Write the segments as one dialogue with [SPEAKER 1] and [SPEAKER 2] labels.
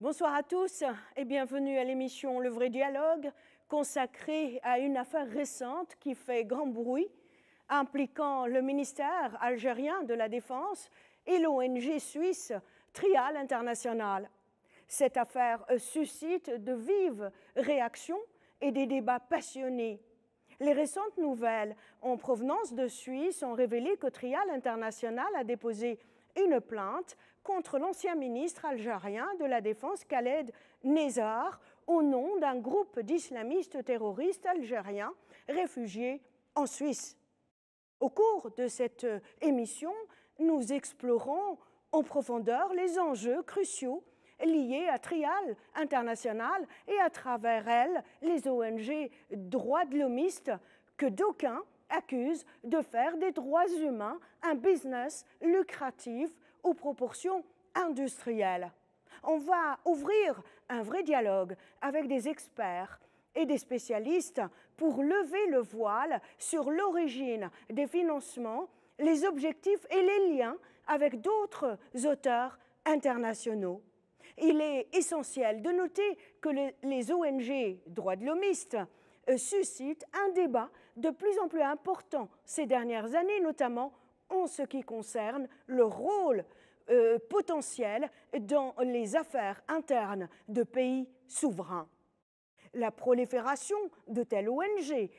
[SPEAKER 1] Bonsoir à tous et bienvenue à l'émission Le Vrai Dialogue, consacrée à une affaire récente qui fait grand bruit, impliquant le ministère algérien de la Défense et l'ONG suisse Trial International. Cette affaire suscite de vives réactions et des débats passionnés. Les récentes nouvelles en provenance de Suisse ont révélé que Trial International a déposé une plainte contre l'ancien ministre algérien de la Défense Khaled Nezzar au nom d'un groupe d'islamistes terroristes algériens réfugiés en Suisse. Au cours de cette émission, nous explorons en profondeur les enjeux cruciaux liés à Trial International et à travers elle les ONG droits de l'homiste que d'aucuns accusent de faire des droits humains un business lucratif aux proportions industrielles. On va ouvrir un vrai dialogue avec des experts et des spécialistes pour lever le voile sur l'origine des financements, les objectifs et les liens avec d'autres auteurs internationaux. Il est essentiel de noter que les ONG droits de l'homiste suscitent un débat de plus en plus important ces dernières années, notamment en ce qui concerne le rôle potentiel dans les affaires internes de pays souverains. La prolifération de telles ONG,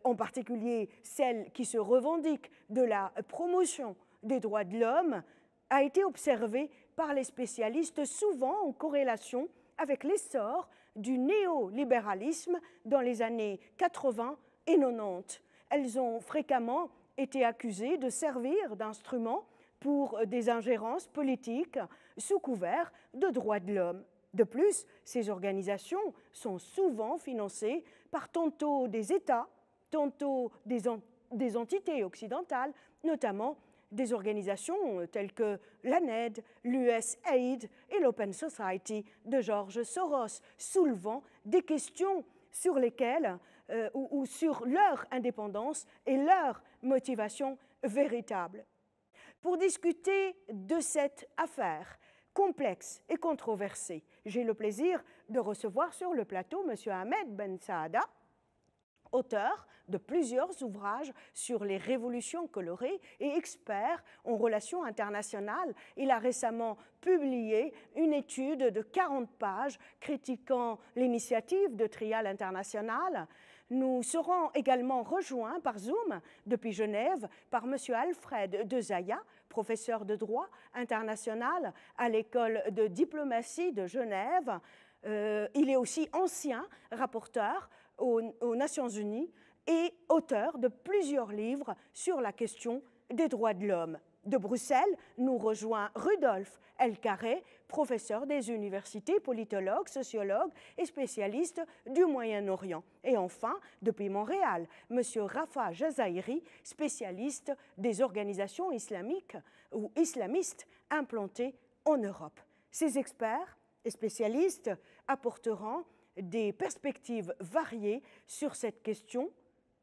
[SPEAKER 1] en particulier celles qui se revendiquent de la promotion des droits de l'homme, a été observée par les spécialistes souvent en corrélation avec l'essor du néolibéralisme dans les années 80 et 90. Elles ont fréquemment été accusées de servir d'instruments pour des ingérences politiques sous couvert de droits de l'homme. De plus, ces organisations sont souvent financées par tantôt des États, tantôt des entités occidentales, notamment des organisations telles que l'ANED, l'USAID et l'Open Society de George Soros, soulevant des questions sur lesquelles ou sur leur indépendance et leur motivation véritable. Pour discuter de cette affaire complexe et controversée, j'ai le plaisir de recevoir sur le plateau M. Ahmed Ben Saada, auteur de plusieurs ouvrages sur les révolutions colorées et expert en relations internationales. Il a récemment publié une étude de 40 pages critiquant l'initiative de Trial International. Nous serons également rejoints par Zoom depuis Genève par M. Alfred de Zaya, professeur de droit international à l'école de diplomatie de Genève. Il est aussi ancien rapporteur aux Nations Unies et auteur de plusieurs livres sur la question des droits de l'homme. De Bruxelles, nous rejoint Rudolf Elkaré, professeur des universités, politologue, sociologue et spécialiste du Moyen-Orient. Et enfin, depuis Montréal, M. Rafa Jazairi, spécialiste des organisations islamiques ou islamistes implantées en Europe. Ces experts et spécialistes apporteront des perspectives variées sur cette question.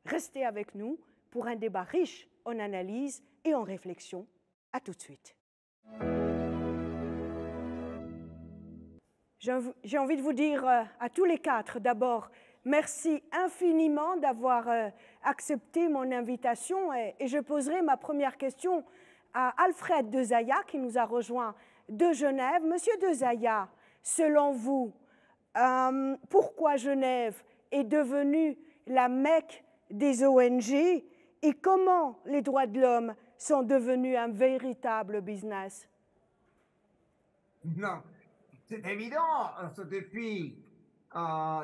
[SPEAKER 1] Restez avec nous pour un débat riche en analyse et en réflexion. À tout de suite. J'ai envie de vous dire à tous les quatre d'abord merci infiniment d'avoir accepté mon invitation et je poserai ma première question à Alfred de Zaya qui nous a rejoint de Genève. Monsieur de Zaya, selon vous, pourquoi Genève est devenue la Mecque des ONG et comment les droits de l'homme sont devenus un véritable business?
[SPEAKER 2] Non, c'est évident. Depuis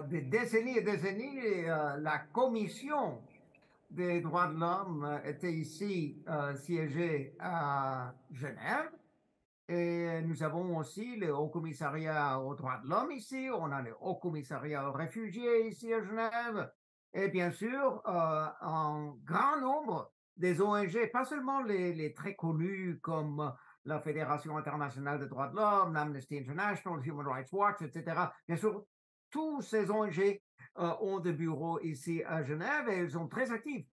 [SPEAKER 2] des décennies et décennies, la Commission des droits de l'homme était ici siégée à Genève. Et nous avons aussi le Haut Commissariat aux droits de l'homme ici, on a le Haut Commissariat aux réfugiés ici à Genève, et bien sûr un grand nombre des ONG, pas seulement les très connus comme la Fédération internationale des droits de l'homme, l'Amnesty International, Human Rights Watch, etc. Bien sûr, tous ces ONG ont des bureaux ici à Genève et ils sont très actifs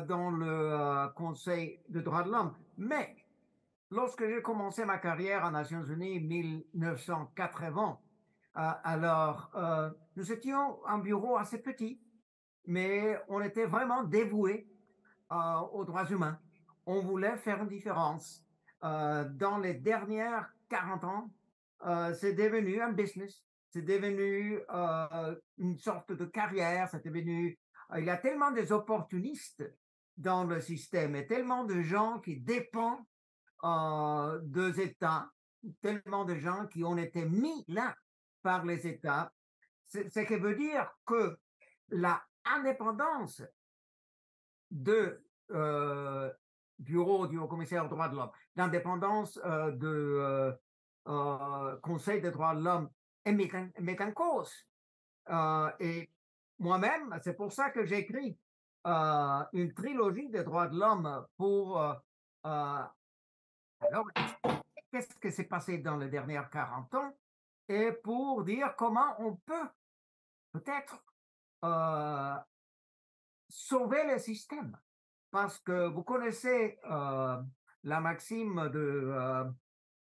[SPEAKER 2] dans le Conseil des droits de l'homme. Mais lorsque j'ai commencé ma carrière aux Nations Unies en 1980, Nous étions un bureau assez petit, mais on était vraiment dévoués aux droits humains. On voulait faire une différence. Dans les dernières 40 ans, c'est devenu un business, c'est devenu une sorte de carrière, c'est devenu... il y a tellement des opportunistes dans le système et tellement de gens qui dépendent des États, tellement de gens qui ont été mis là par les États, ce qui veut dire que la indépendance de bureau du haut-commissaire aux droits de l'homme, l'indépendance Conseil des droits de l'homme est en cause. Et moi-même, c'est pour ça que j'écris une trilogie des droits de l'homme pour alors, qu'est-ce qui s'est passé dans les dernières 40 ans et pour dire comment on peut peut-être euh, sauver le système. Parce que vous connaissez la maxime de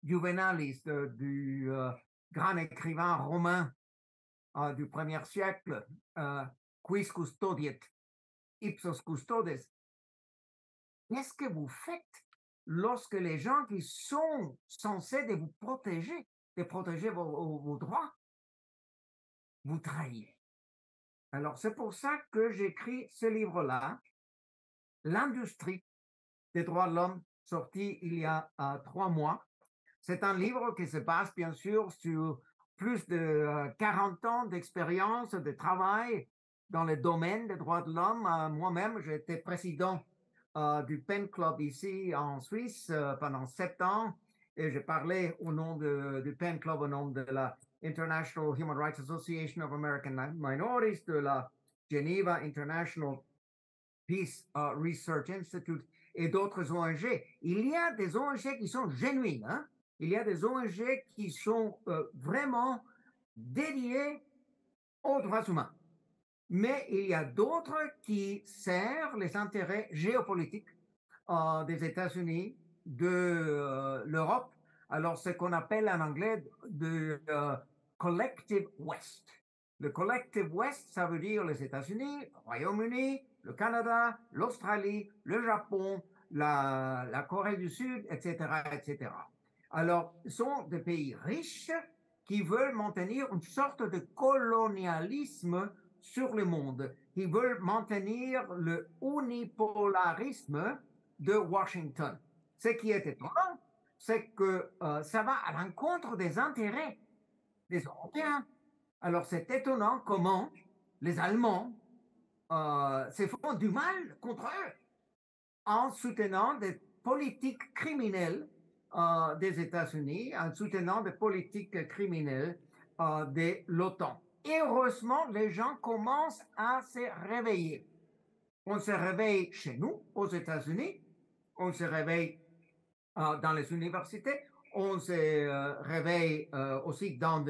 [SPEAKER 2] Juvenalis, du grand écrivain romain du 1er siècle, quis custodiet, ipsos custodes. Qu'est-ce que vous faites lorsque les gens qui sont censés de vous protéger, de protéger vos droits, vous trahissent? Alors, c'est pour ça que j'écris ce livre-là, L'industrie des droits de l'homme, sorti il y a 3 mois. C'est un livre qui se base, bien sûr, sur plus de 40 ans d'expérience, de travail dans le domaine des droits de l'homme. Moi-même, j'étais président du PEN Club ici en Suisse pendant 7 ans et j'ai parlé au nom du PEN Club, au nom de la International Human Rights Association of American Minorities, de la Geneva International Peace Research Institute et d'autres ONG. Il y a des ONG qui sont genuines, hein? Il y a des ONG qui sont vraiment dédiées aux droits humains. Mais il y a d'autres qui servent les intérêts géopolitiques des États-Unis, de l'Europe. Alors, ce qu'on appelle en anglais de Collective West. Le Collective West, ça veut dire les États-Unis, le Royaume-Uni, le Canada, l'Australie, le Japon, la Corée du Sud, etc., etc. Alors, ce sont des pays riches qui veulent maintenir une sorte de colonialisme sur le monde, qui veulent maintenir le unipolarisme de Washington. Ce qui est étonnant, c'est que ça va à l'encontre des intérêts des Européens. Alors c'est étonnant comment les Allemands se font du mal contre eux en soutenant des politiques criminelles des États-Unis, en soutenant des politiques criminelles de l'OTAN. Et heureusement, les gens commencent à se réveiller. On se réveille chez nous, aux États-Unis, on se réveille dans les universités, on se réveille aussi dans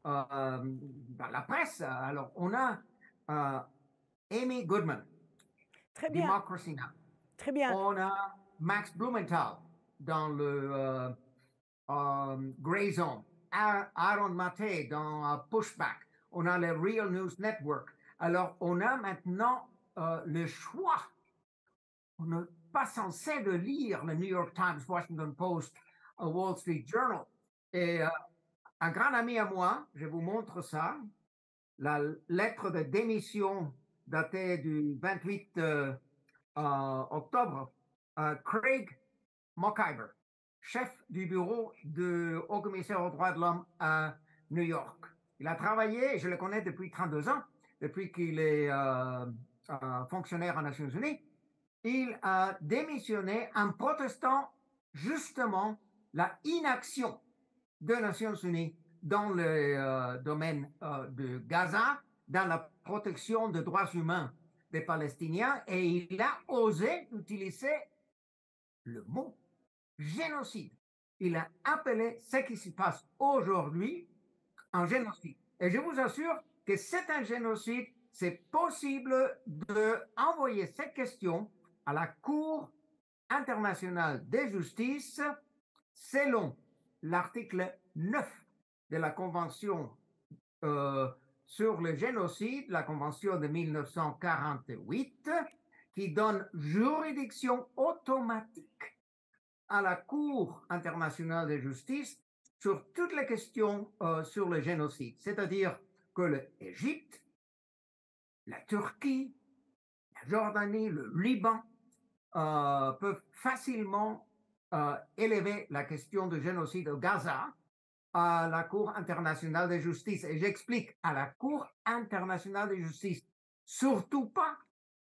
[SPEAKER 2] la presse. Alors, on a Amy Goodman,
[SPEAKER 1] Très bien,
[SPEAKER 2] Democracy Now!
[SPEAKER 1] très bien.
[SPEAKER 2] On a Max Blumenthal dans le Grey Zone, Aaron Maté dans Pushback, on a le Real News Network. Alors, on a maintenant le choix. On n'est pas censé de lire le New York Times, Washington Post, Wall Street Journal. Et un grand ami à moi, je vous montre ça, la lettre de démission datée du 28 octobre, Craig Mokhiber, chef du bureau du haut-commissaire aux droits de l'homme à New York. Il a travaillé, je le connais depuis 32 ans, depuis qu'il est fonctionnaire aux Nations Unies. Il a démissionné en protestant justement la inaction des Nations Unies dans le domaine de Gaza, dans la protection des droits humains des Palestiniens, et il a osé utiliser le mot génocide. Il a appelé ce qui se passe aujourd'hui un génocide. Et je vous assure que c'est un génocide. C'est possible d'envoyer cette question à la Cour internationale de justice selon l'article 9 de la Convention sur le génocide, la Convention de 1948, qui donne juridiction automatique à la Cour internationale de justice sur toutes les questions sur le génocide. C'est-à-dire que l'Égypte, la Turquie, la Jordanie, le Liban peuvent facilement élever la question du génocide au Gaza à la Cour internationale de justice. Et j'explique, à la Cour internationale de justice, surtout pas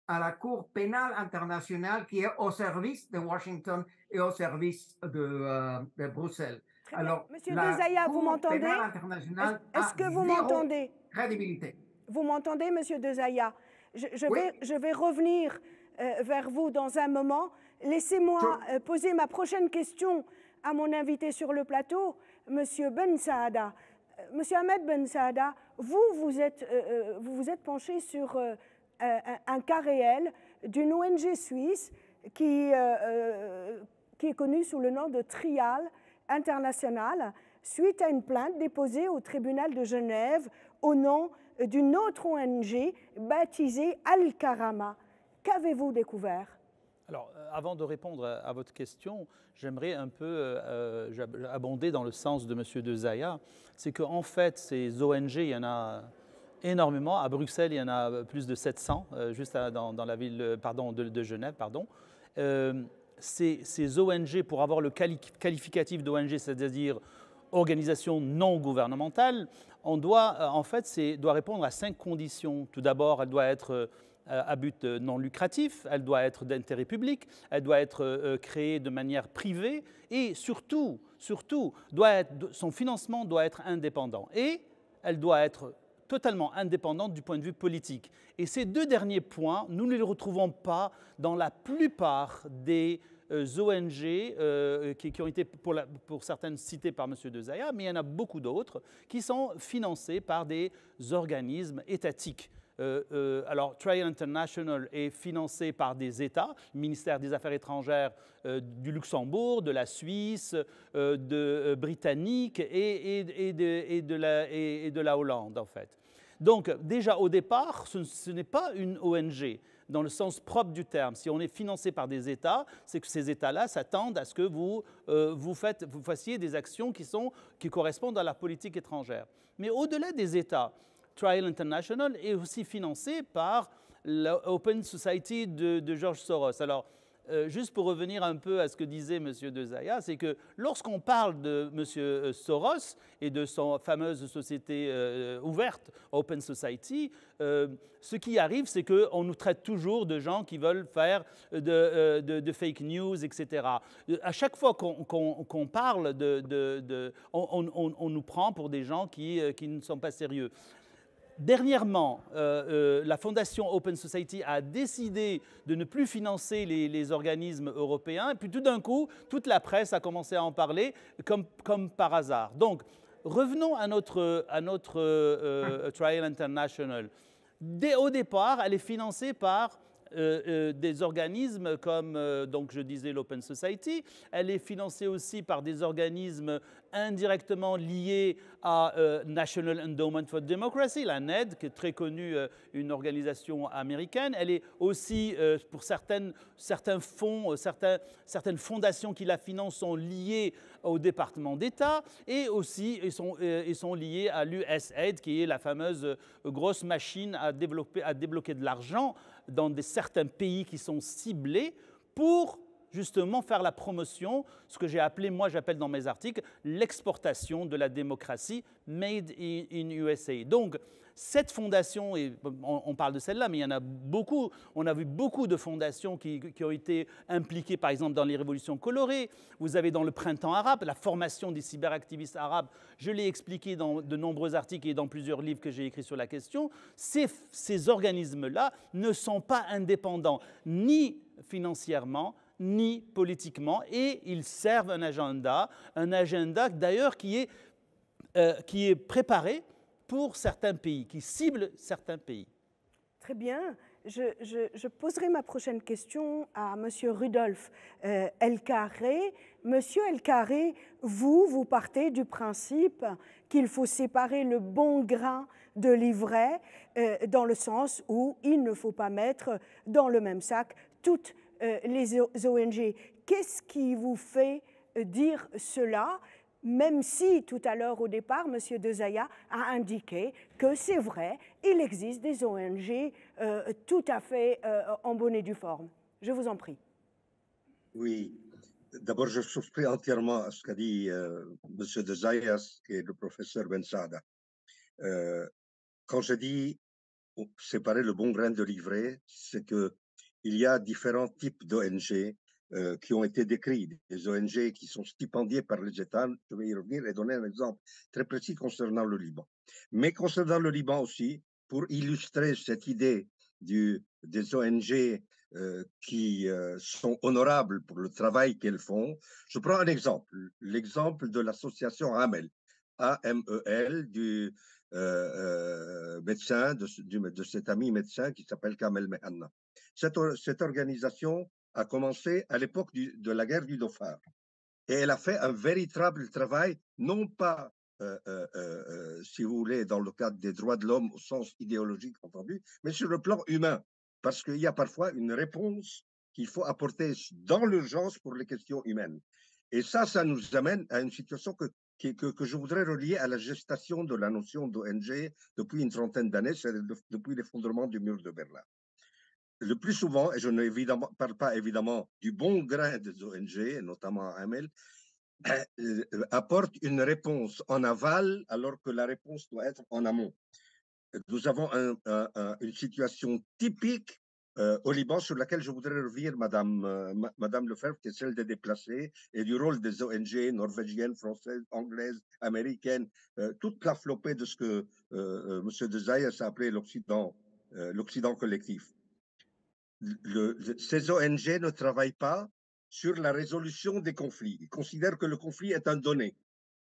[SPEAKER 2] à la Cour pénale internationale qui est au service de Washington et au service de Bruxelles.
[SPEAKER 1] Alors, Monsieur Dezaya, vous m'entendez? Est-ce que vous m'entendez?
[SPEAKER 2] Crédibilité.
[SPEAKER 1] Vous m'entendez, Monsieur Dezaya? Je vais revenir vers vous dans un moment. Laissez-moi poser ma prochaine question à mon invité sur le plateau, Monsieur Ben Saada. Monsieur Ahmed Ben Saada, vous vous êtes penché sur un cas réel d'une ONG suisse qui est connue sous le nom de Trial International, suite à une plainte déposée au tribunal de Genève au nom d'une autre ONG baptisée Al-Karama. Qu'avez-vous découvert?
[SPEAKER 3] Alors, avant de répondre à votre question, j'aimerais un peu abonder dans le sens de M. Dezaya. C'est qu'en fait, ces ONG, il y en a énormément. À Bruxelles, il y en a plus de 700, juste dans la ville de Genève. Ces ONG, pour avoir le qualificatif d'ONG, c'est-à-dire organisation non gouvernementale, on doit répondre à 5 conditions. Tout d'abord, elle doit être à but non lucratif, elle doit être d'intérêt public, elle doit être créée de manière privée et surtout son financement doit être indépendant et elle doit être totalement indépendante du point de vue politique. Et ces 2 derniers points, nous ne les retrouvons pas dans la plupart des ONG qui ont été pour certaines citées par M. Dezaya, mais il y en a beaucoup d'autres qui sont financées par des organismes étatiques. Alors, Trial International est financé par des États, le ministère des Affaires étrangères du Luxembourg, de la Suisse, britannique et de la Hollande, en fait. Donc, déjà au départ, ce n'est pas une ONG dans le sens propre du terme. Si on est financé par des États, c'est que ces États-là s'attendent à ce que vous fassiez des actions qui correspondent à la politique étrangère. Mais au-delà des États, Trial International est aussi financé par l'Open Society de George Soros. Alors, juste pour revenir un peu à ce que disait M. Dezaya, c'est que lorsqu'on parle de M. Soros et de sa fameuse société ouverte, Open Society, ce qui arrive, c'est qu'on nous traite toujours de gens qui veulent faire de fake news, etc. À chaque fois qu'on parle on nous prend pour des gens qui ne sont pas sérieux. Dernièrement, la fondation Open Society a décidé de ne plus financer les organismes européens. Et puis tout d'un coup, toute la presse a commencé à en parler comme par hasard. Donc, revenons à notre Trial International. Au départ, elle est financée par des organismes comme, donc je disais, l'Open Society. Elle est financée aussi par des organismes indirectement liés à National Endowment for Democracy, la NED, qui est très connue, une organisation américaine. Elle est aussi, pour certains fonds, certaines fondations qui la financent sont liées au département d'État et aussi ils sont liés à l'USAID, qui est la fameuse grosse machine à débloquer de l'argent dans certains pays qui sont ciblés pour justement faire la promotion, ce que j'appelle dans mes articles, l'exportation de la démocratie made in USA. Donc, cette fondation, et on parle de celle-là, mais il y en a beaucoup, on a vu beaucoup de fondations qui ont été impliquées, par exemple, dans les révolutions colorées. Vous avez dans le printemps arabe, la formation des cyberactivistes arabes. Je l'ai expliqué dans de nombreux articles et dans plusieurs livres que j'ai écrits sur la question. Ces organismes-là ne sont pas indépendants, ni financièrement, ni politiquement, et ils servent un agenda d'ailleurs qui est préparé pour certains pays, qui cible certains pays.
[SPEAKER 1] Très bien. Je poserai ma prochaine question à M. Rudolf El-Karré. Monsieur El-Carré, vous partez du principe qu'il faut séparer le bon grain de l'ivraie, dans le sens où il ne faut pas mettre dans le même sac toutes les ONG. Qu'est-ce qui vous fait dire cela, même si tout à l'heure au départ, M. Dezaya a indiqué que c'est vrai, il existe des ONG tout à fait en bonne et due forme. Je vous en prie.
[SPEAKER 4] Oui, d'abord je souscris entièrement à ce qu'a dit M. Dezayas et le professeur Ben Saada. Quand je dis séparer le bon grain de l'ivraie, c'est que il y a différents types d'ONG qui ont été décrits, des ONG qui sont stipendiées par les États. Je vais y revenir et donner un exemple très précis concernant le Liban. Mais concernant le Liban aussi, pour illustrer cette idée des ONG qui sont honorables pour le travail qu'elles font, je prends un exemple, l'exemple de l'association AMEL, AMEL, du médecin, de cet ami médecin qui s'appelle Kamel Mehanna. Cette organisation a commencé à l'époque de la guerre du Dauphin. Et elle a fait un véritable travail, non pas, si vous voulez, dans le cadre des droits de l'homme au sens idéologique entendu, mais sur le plan humain. Parce qu'il y a parfois une réponse qu'il faut apporter dans l'urgence pour les questions humaines. Et ça nous amène à une situation que je voudrais relier à la gestation de la notion d'ONG depuis une trentaine d'années, c'est depuis l'effondrement du mur de Berlin. Le plus souvent, et je ne parle pas évidemment du bon grain des ONG, notamment AML, apporte une réponse en aval alors que la réponse doit être en amont. Nous avons une situation typique au Liban sur laquelle je voudrais revenir, Madame Lefebvre, qui est celle des déplacés et du rôle des ONG norvégiennes, françaises, anglaises, américaines, toute la flopée de ce que M. Dezayas a appelé l'Occident collectif. Ces ONG ne travaillent pas sur la résolution des conflits. Ils considèrent que le conflit est un donné.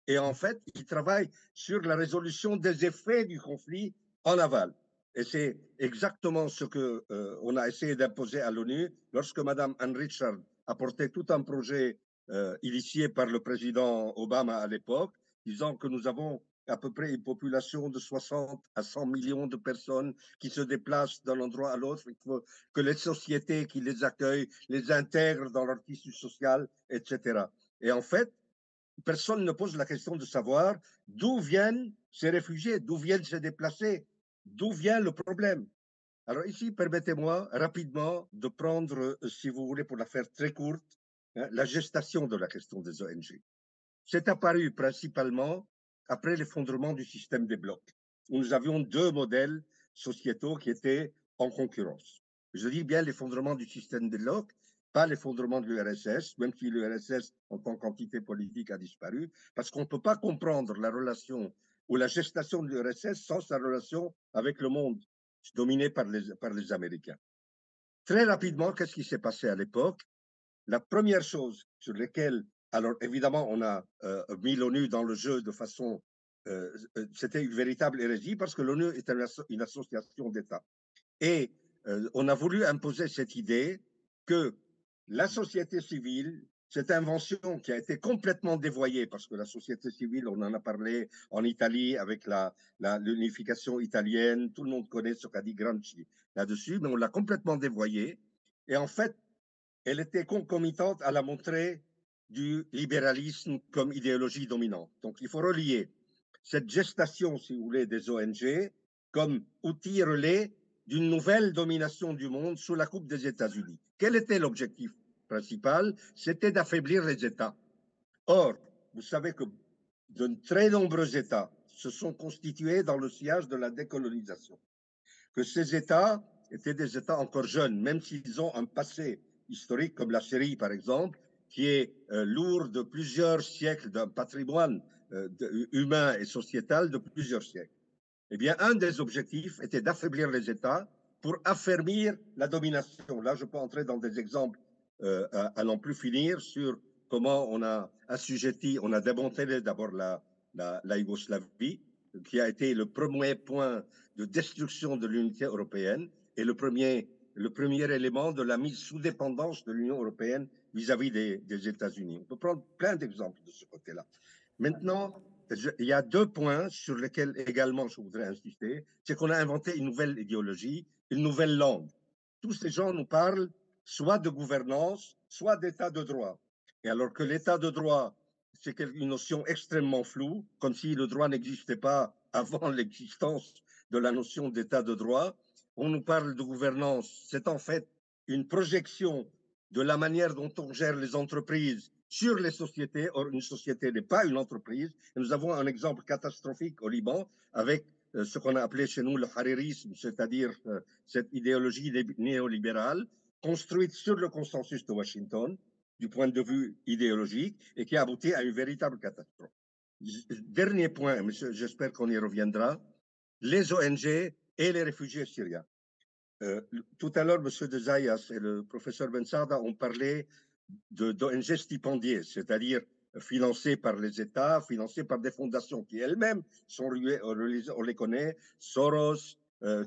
[SPEAKER 4] Et en fait, ils travaillent sur la résolution des effets du conflit en aval. Et c'est exactement ce qu'on a essayé d'imposer à l'ONU lorsque Mme Anne Richard a porté tout un projet initié par le président Obama à l'époque, disant que nous avons à peu près une population de 60 à 100 millions de personnes qui se déplacent d'un endroit à l'autre. Il faut que les sociétés qui les accueillent les intègrent dans leur tissu social, etc. Et en fait, personne ne pose la question de savoir d'où viennent ces réfugiés, d'où viennent ces déplacés, d'où vient le problème. Alors ici, permettez-moi rapidement de prendre, si vous voulez, pour la faire très courte, la gestation de la question des ONG. C'est apparu principalement après l'effondrement du système des blocs, où nous avions deux modèles sociétaux qui étaient en concurrence. Je dis bien l'effondrement du système des blocs, pas l'effondrement de l'URSS, même si l'URSS en tant qu'entité politique a disparu, parce qu'on ne peut pas comprendre la relation ou la gestation de l'URSS sans sa relation avec le monde dominé par les Américains. Très rapidement, qu'est-ce qui s'est passé à l'époque? La première chose sur laquelle, alors évidemment, on a mis l'ONU dans le jeu de façon, c'était une véritable hérésie parce que l'ONU est une association d'États. Et on a voulu imposer cette idée que la société civile, cette invention qui a été complètement dévoyée, parce que la société civile, on en a parlé en Italie avec l'unification italienne, tout le monde connaît ce qu'a dit Gramsci là-dessus, mais on l'a complètement dévoyée. Et en fait, elle était concomitante à la montée du libéralisme comme idéologie dominante. Donc, il faut relier cette gestation, si vous voulez, des ONG comme outil relais d'une nouvelle domination du monde sous la coupe des États-Unis. Quel était l'objectif principal? C'était d'affaiblir les États. Or, vous savez que de très nombreux États se sont constitués dans le sillage de la décolonisation. Que ces États étaient des États encore jeunes, même s'ils ont un passé historique comme la Syrie, par exemple, qui est lourd de plusieurs siècles d'un patrimoine humain et sociétal de plusieurs siècles. Eh bien, un des objectifs était d'affaiblir les États pour affermir la domination. Là, je peux entrer dans des exemples à n'en plus finir sur comment on a assujetti, on a démantelé d'abord la Yougoslavie, qui a été le premier point de destruction de l'unité européenne et le premier le premier élément de la mise sous dépendance de l'Union européenne vis-à-vis des États-Unis. On peut prendre plein d'exemples de ce côté-là. Maintenant, il y a deux points sur lesquels également je voudrais insister. C'est qu'on a inventé une nouvelle idéologie, une nouvelle langue. Tous ces gens nous parlent soit de gouvernance, soit d'état de droit. Et alors que l'état de droit, c'est une notion extrêmement floue, comme si le droit n'existait pas avant l'existence de la notion d'état de droit. On nous parle de gouvernance, c'est en fait une projection de la manière dont on gère les entreprises sur les sociétés. Or, une société n'est pas une entreprise. Et nous avons un exemple catastrophique au Liban avec ce qu'on a appelé chez nous le haririsme, c'est-à-dire cette idéologie néolibérale construite sur le consensus de Washington, du point de vue idéologique, et qui a abouti à une véritable catastrophe. Dernier point, j'espère qu'on y reviendra, les ONG et les réfugiés syriens. Tout à l'heure, M. De Zayas et le professeur Bensarda ont parlé d'ONG stipendiées, c'est-à-dire financées par les États, financées par des fondations qui elles-mêmes sont on les connaît, Soros,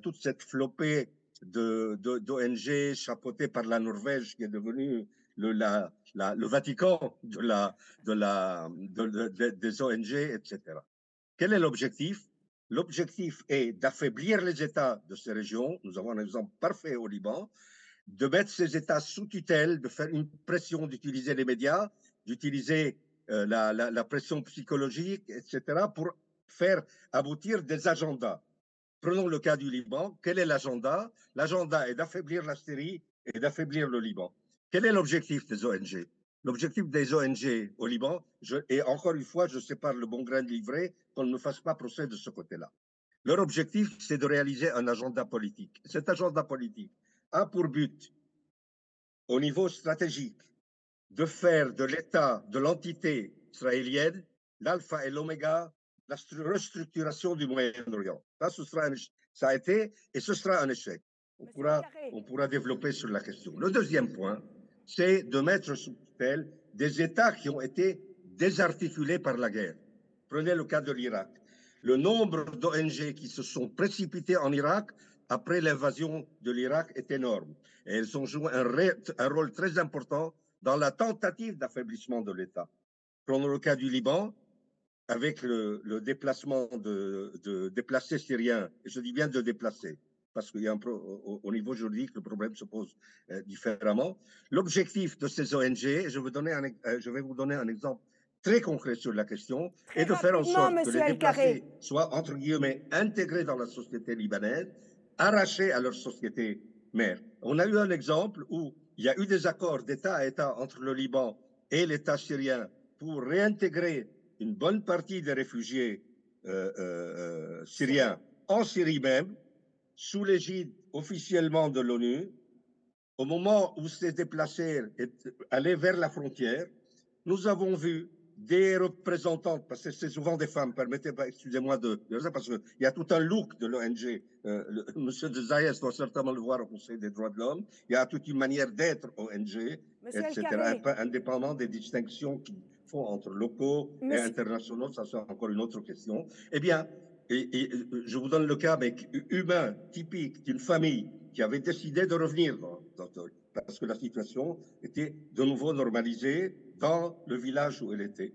[SPEAKER 4] toute cette flopée d'ONG chapeautée par la Norvège qui est devenue le Vatican des ONG, etc. Quel est l'objectif? L'objectif est d'affaiblir les États de ces régions. Nous avons un exemple parfait au Liban, de mettre ces États sous tutelle, de faire une pression, d'utiliser les médias, d'utiliser la pression psychologique, etc., pour faire aboutir des agendas. Prenons le cas du Liban. Quel est l'agenda? L'agenda est d'affaiblir la Syrie et d'affaiblir le Liban. Quel est l'objectif des ONG? L'objectif des ONG au Liban, et encore une fois, je sépare le bon grain de l'ivraie, qu'on ne me fasse pas procès de ce côté-là. Leur objectif, c'est de réaliser un agenda politique. Cet agenda politique a pour but, au niveau stratégique, de faire de l'État, de l'entité israélienne, l'alpha et l'oméga, la restructuration du Moyen-Orient. Ça a été et ce sera un échec. On pourra développer sur la question. Le deuxième point, c'est de mettre sous tutelle des États qui ont été désarticulés par la guerre. Prenez le cas de l'Irak. Le nombre d'ONG qui se sont précipités en Irak après l'invasion de l'Irak est énorme. Et elles ont joué un rôle très important dans la tentative d'affaiblissement de l'État. Prenons le cas du Liban, avec le déplacement de déplacés syriens, et je dis bien de déplacés, parce qu'il y a au niveau juridique, le problème se pose différemment. L'objectif de ces ONG, je vais vous donner un exemple très concret sur la question, est de faire en sorte que les déplacés soient, entre guillemets, intégrés dans la société libanaise, arrachés à leur société mère. On a eu un exemple où il y a eu des accords d'État à État entre le Liban et l'État syrien pour réintégrer une bonne partie des réfugiés syriens en Syrie même, sous l'égide officiellement de l'ONU. Au moment où ces déplacés allaient vers la frontière, nous avons vu des représentantes, parce que c'est souvent des femmes, excusez-moi de dire ça, parce qu'il y a tout un look de l'ONG. Monsieur de Zayas doit certainement le voir au Conseil des droits de l'homme. Il y a toute une manière d'être ONG, etc., indépendamment des distinctions qui font entre locaux et internationaux, ça c'est encore une autre question. Eh bien, je vous donne le cas humain, typique d'une famille qui avait décidé de revenir parce que la situation était de nouveau normalisée dans le village où elle était.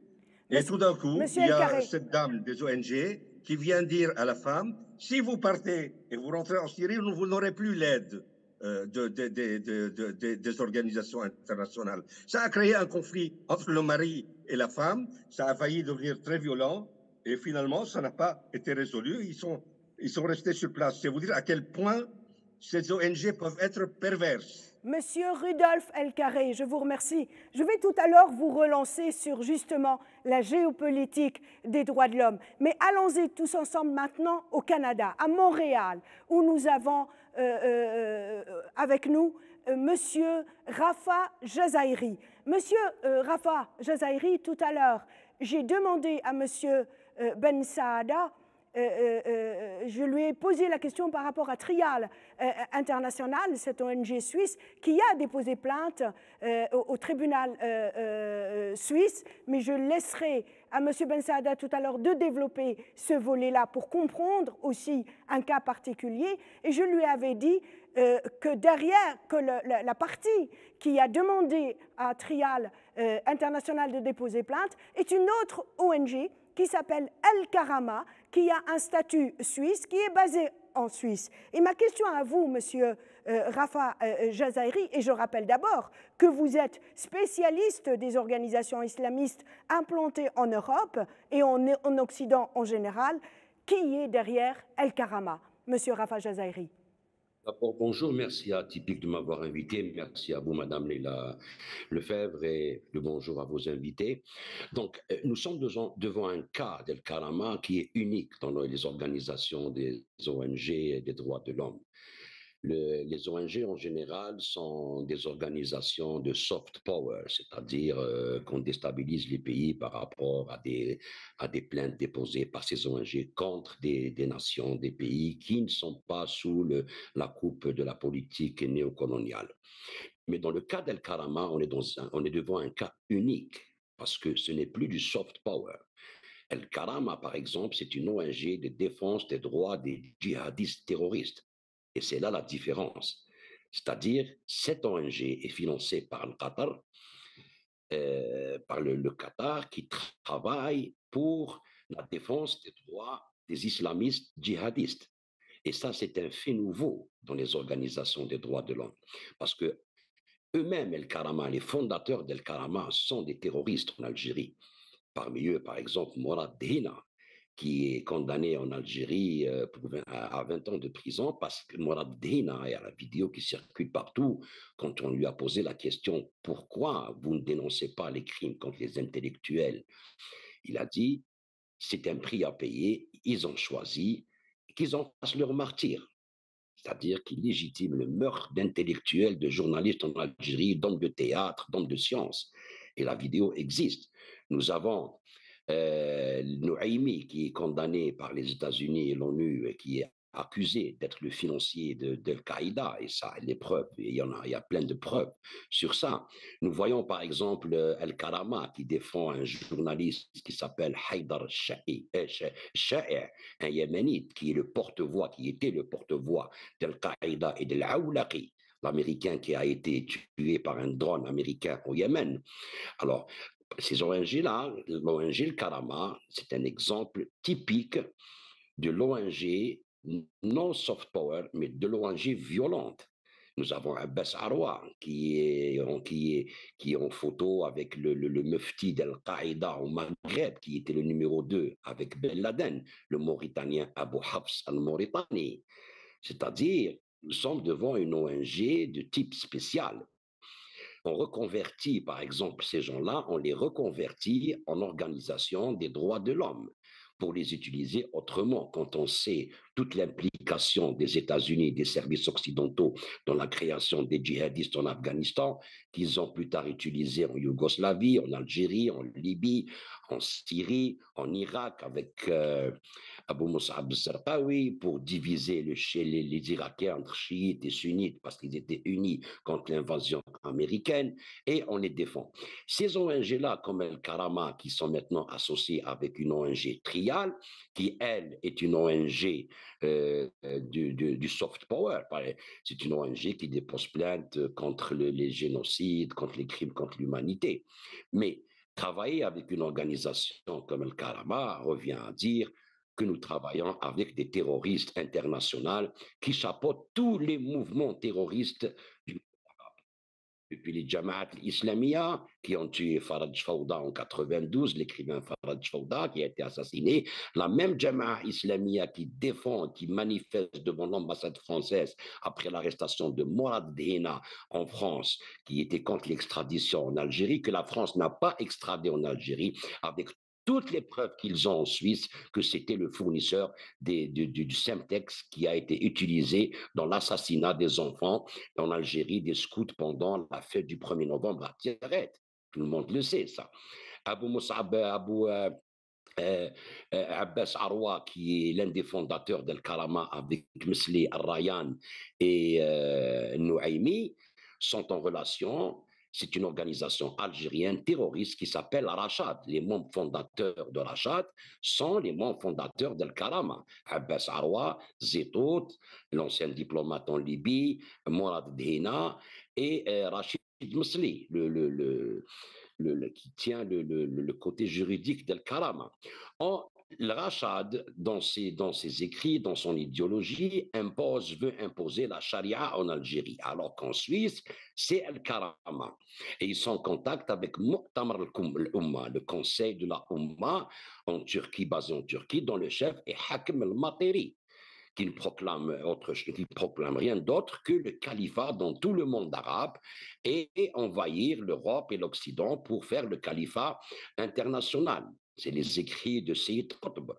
[SPEAKER 4] Et tout d'un coup, il y a cette dame des ONG qui vient dire à la femme, si vous partez et vous rentrez en Syrie, vous n'aurez plus l'aide des organisations internationales. Ça a créé un conflit entre le mari et la femme, ça a failli devenir très violent, et finalement, ça n'a pas été résolu. Ils sont restés sur place. C'est vous dire à quel point ces ONG peuvent être perverses.
[SPEAKER 1] Monsieur Rudolf El-Carré, je vous remercie. Je vais tout à l'heure vous relancer sur justement la géopolitique des droits de l'homme. Mais allons-y tous ensemble maintenant au Canada, à Montréal, où nous avons avec nous Monsieur Rafa Jazairi. Monsieur Rafa Jazairi, tout à l'heure, j'ai demandé à Monsieur Ben Saada je lui ai posé la question par rapport à Trial International, cette ONG suisse, qui a déposé plainte au tribunal suisse, mais je laisserai à M. Ben Saada tout à l'heure de développer ce volet-là pour comprendre aussi un cas particulier. Et je lui avais dit que derrière, que la partie qui a demandé à Trial International de déposer plainte est une autre ONG qui s'appelle El Karama, qui a un statut suisse, qui est basé en Suisse. Et ma question à vous, monsieur Rafa Jazairi, et je rappelle d'abord que vous êtes spécialiste des organisations islamistes implantées en Europe et en Occident en général, qui est derrière El Karama, monsieur Rafa Jazairi?
[SPEAKER 5] D'abord, bonjour, merci à Typique de m'avoir invité. Merci à vous, Madame Leila Lefebvre, et le bonjour à vos invités. Donc, nous sommes devant un cas d'El Karama qui est unique dans les organisations des ONG et des droits de l'homme. Les ONG en général sont des organisations de soft power, c'est-à-dire qu'on déstabilise les pays par rapport à des plaintes déposées par ces ONG contre des nations, des pays qui ne sont pas sous la coupe de la politique néocoloniale. Mais dans le cas d'El Karama, on est devant un cas unique parce que ce n'est plus du soft power. El Karama, par exemple, c'est une ONG de défense des droits des djihadistes terroristes. Et c'est là la différence. C'est-à-dire, cette ONG est financée par le Qatar, par le Qatar qui travaille pour la défense des droits des islamistes djihadistes. Et ça, c'est un fait nouveau dans les organisations des droits de l'homme. Parce que eux-mêmes, El Karama, les fondateurs d'El Karama sont des terroristes en Algérie. Parmi eux, par exemple, Mourad Dehina, qui est condamné en Algérie à 20 ans de prison parce que Mourad Dehina, il y a la vidéo qui circule partout, quand on lui a posé la question « Pourquoi vous ne dénoncez pas les crimes contre les intellectuels ?» Il a dit « C'est un prix à payer, ils ont choisi qu'ils en fassent leur martyr. » C'est-à-dire qu'il légitime le meurtre d'intellectuels, de journalistes en Algérie, d'hommes de théâtre, d'hommes de science. Et la vidéo existe. Nous avons Nouaimi, qui est condamné par les États-Unis et l'ONU, et qui est accusé d'être le financier d'Al-Qaïda, et ça, les preuves, il y a plein de preuves sur ça. Nous voyons par exemple El Karama qui défend un journaliste qui s'appelle Haïdar Sha'i, un yéménite qui est le porte-voix, qui était le porte-voix d'Al-Qaïda et de l'Awlaqi, l'Américain qui a été tué par un drone américain au Yémen. Alors, ces ONG-là, l'ONG El Karama, c'est un exemple typique de l'ONG non soft power, mais de l'ONG violente. Nous avons Abbas Arwa qui est en photo avec le mufti d'Al-Qaïda au Maghreb, qui était le numéro 2 avec Ben Laden, le Mauritanien Abu Hafs al-Mauritani. C'est-à-dire, nous sommes devant une ONG de type spécial. On reconvertit, par exemple, ces gens-là, on les reconvertit en organisation des droits de l'homme pour les utiliser autrement. Quand on sait toute l'implication des États-Unis, des services occidentaux dans la création des djihadistes en Afghanistan, qu'ils ont plus tard utilisé en Yougoslavie, en Algérie, en Libye, en Syrie, en Irak, avec Abu Mus'ab al-Zarqawi, pour diviser les Irakiens entre chiites et sunnites, parce qu'ils étaient unis contre l'invasion américaine, et on les défend. Ces ONG-là, comme El Karama, qui sont maintenant associées avec une ONG Trial, qui, elle, est une ONG du soft power. C'est une ONG qui dépose plainte contre les génocides, contre les crimes contre l'humanité. Mais travailler avec une organisation comme El Karama revient à dire que nous travaillons avec des terroristes internationaux qui chapeautent tous les mouvements terroristes du depuis les Jamaat Islamia qui ont tué Faraj Fawda en 92, l'écrivain Faraj Fawda qui a été assassiné, la même Jamaat Islamia qui défend, qui manifeste devant l'ambassade française après l'arrestation de Mourad Dehina en France, qui était contre l'extradition en Algérie, que la France n'a pas extradé en Algérie, avec toutes les preuves qu'ils ont en Suisse que c'était le fournisseur du Semtex qui a été utilisé dans l'assassinat des enfants en Algérie des scouts pendant la fête du 1er novembre à Tiaret. Tout le monde le sait, ça. Abu Mus'ab Abbas Arwa, qui est l'un des fondateurs d'Al Karama avec Mesli Al-Rayan et Nouaimi, sont en relation. C'est une organisation algérienne terroriste qui s'appelle Rachad. Les membres fondateurs de Rachad sont les membres fondateurs d'Al Karama. Abbas Arwa, Zetout, l'ancien diplomate en Libye, Mourad Dhina et Rachid Mesli, qui tient le côté juridique d'Al Karama. Le Rachad, dans ses écrits, dans son idéologie, veut imposer la charia en Algérie, alors qu'en Suisse, c'est Al Karama. Et ils sont en contact avec Mu'tamar al-Umma, le conseil de la Umma en Turquie, basé en Turquie, dont le chef est Hakim al-Materi, qui ne proclame rien d'autre que le califat dans tout le monde arabe et envahir l'Europe et l'Occident pour faire le califat international. C'est les écrits de Sayyid Qutb.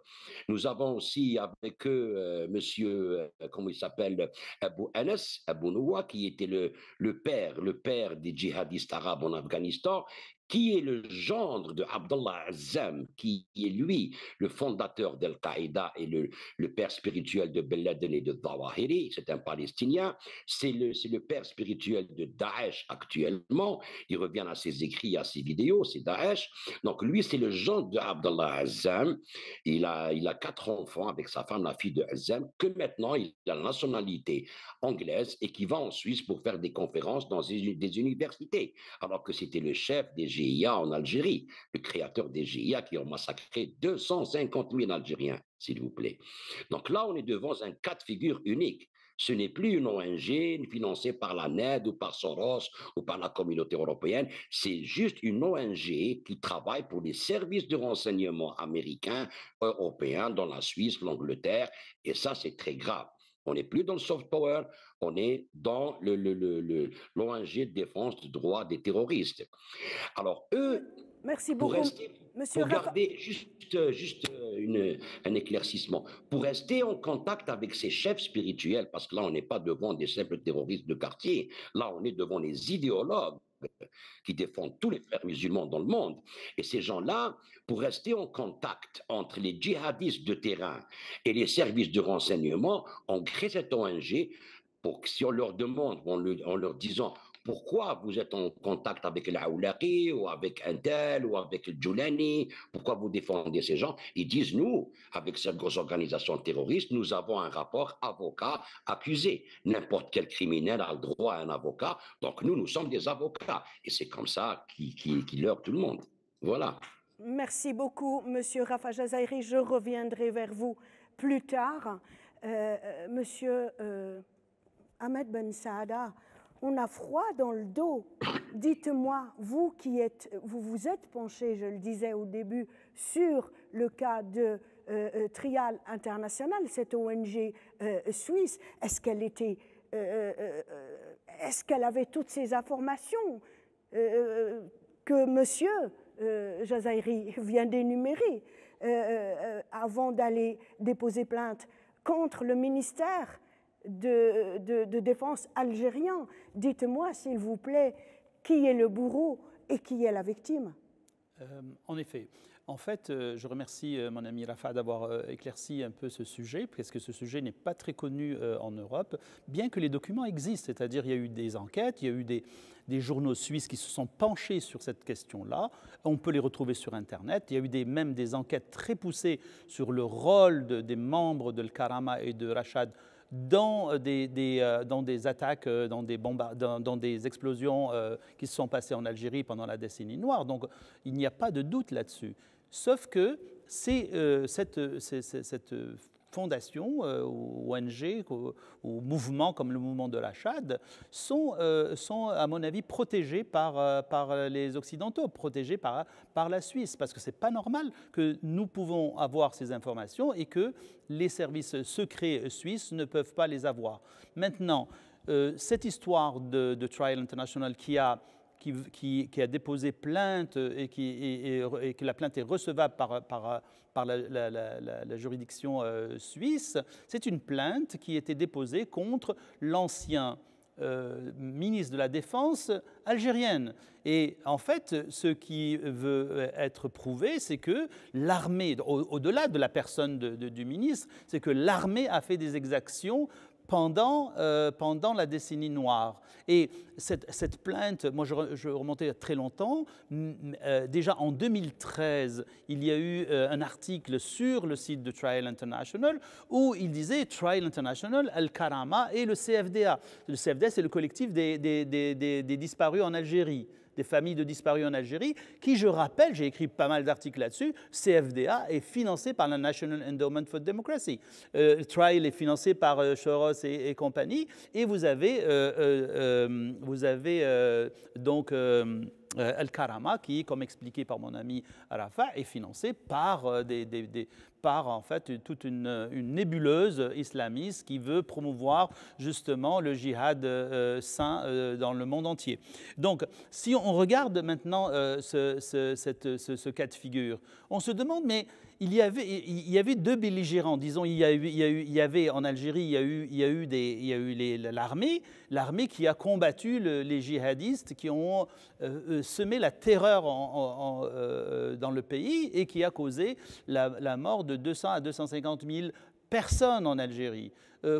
[SPEAKER 5] Nous avons aussi avec eux monsieur, comment il s'appelle, Abu Anas, Abu Noua, qui était le père des djihadistes arabes en Afghanistan, qui est le gendre de Abdallah Azzam, qui est lui le fondateur d'Al-Qaïda et le père spirituel de Ben Laden et de Zawahiri, c'est un Palestinien, c'est le père spirituel de Daesh actuellement, il revient à ses écrits, à ses vidéos, c'est Daesh, donc lui c'est le gendre de Abdallah Azzam, il a 4 enfants avec sa femme, la fille de Azzam, que maintenant il a la nationalité anglaise et qui va en Suisse pour faire des conférences dans des universités, alors que c'était le chef des GIA en Algérie, le créateur des GIA qui ont massacré 250 000 Algériens, s'il vous plaît. Donc là, on est devant un cas de figure unique. Ce n'est plus une ONG financée par la NED ou par Soros ou par la communauté européenne. C'est juste une ONG qui travaille pour les services de renseignement américains, européens, dans la Suisse, l'Angleterre. Et ça, c'est très grave. On n'est plus dans le soft power, on est dans l'ONG de défense des droits des terroristes. Alors, eux,
[SPEAKER 1] merci
[SPEAKER 5] pour
[SPEAKER 1] beaucoup,
[SPEAKER 5] rester,
[SPEAKER 1] Monsieur
[SPEAKER 5] pour garder juste un éclaircissement, pour rester en contact avec ces chefs spirituels, parce que là, on n'est pas devant des simples terroristes de quartier, là, on est devant les idéologues qui défendent tous les frères musulmans dans le monde. Et ces gens-là, pour rester en contact entre les djihadistes de terrain et les services de renseignement, ont créé cette ONG pour que si on leur demande, en leur disant pourquoi vous êtes en contact avec l'Aoulaki ou avec un tel ou avec le Djoulani, pourquoi vous défendez ces gens, ils disent nous, avec cette grosse organisation terroriste, nous avons un rapport avocat-accusé. N'importe quel criminel a le droit à un avocat, donc nous sommes des avocats. Et c'est comme ça qu'ils leurrent tout le monde. Voilà.
[SPEAKER 1] Merci beaucoup, Monsieur Rafa Jazairi. Je reviendrai vers vous plus tard. Monsieur Ahmed Ben Saada, on a froid dans le dos. Dites-moi, vous vous êtes penché, je le disais au début, sur le cas de Trial International, cette ONG suisse. Est-ce qu'elle avait toutes ces informations que Monsieur Jazairi vient d'énumérer avant d'aller déposer plainte contre le ministère de défense algérien? Dites-moi, s'il vous plaît, qui est le bourreau et qui est la victime?
[SPEAKER 3] En effet. En fait, je remercie mon ami Rafa d'avoir éclairci un peu ce sujet, parce que ce sujet n'est pas très connu en Europe, bien que les documents existent. C'est-à-dire, il y a eu des enquêtes, il y a eu des journaux suisses qui se sont penchés sur cette question-là. On peut les retrouver sur Internet. Il y a eu même des enquêtes très poussées sur le rôle des membres de l'Karama et de Rachad dans des attaques, dans des explosions qui se sont passées en Algérie pendant la décennie noire. Donc, il n'y a pas de doute là-dessus. Sauf que cette fondation, ou ONG, ou mouvement comme le mouvement de Rachad, sont, à mon avis, protégés par les Occidentaux, protégés par la Suisse, parce que ce n'est pas normal que nous pouvons avoir ces informations et que les services secrets suisses ne peuvent pas les avoir. Maintenant, cette histoire de Trial International qui a déposé plainte et que la plainte est recevable par la juridiction suisse, c'est une plainte qui a été déposée contre l'ancien ministre de la Défense algérienne. Et en fait, ce qui veut être prouvé, c'est que l'armée, au-delà de la personne du ministre, c'est que l'armée a fait des exactions pendant la décennie noire. Et cette plainte, moi je remontais très longtemps, déjà en 2013, il y a eu un article sur le site de Trial International où il disait Trial International, Al-Karama et le CFDA. Le CFDA, c'est le collectif des disparus en Algérie, des familles de disparus en Algérie, qui, je rappelle, j'ai écrit pas mal d'articles là-dessus, CFDA est financé par la National Endowment for Democracy. Trial est financé par Soros et compagnie, et vous avez donc Al-Karama, qui, comme expliqué par mon ami Arafat, est financé par par en fait toute une nébuleuse islamiste qui veut promouvoir justement le djihad saint dans le monde entier. Donc, si on regarde maintenant ce cas de figure, on se demande, mais il y avait deux belligérants. Disons, il y avait en Algérie, il y a eu l'armée qui a combattu les djihadistes qui ont semé la terreur dans le pays et qui a causé la mort de 200 à 250 000 personnes en Algérie.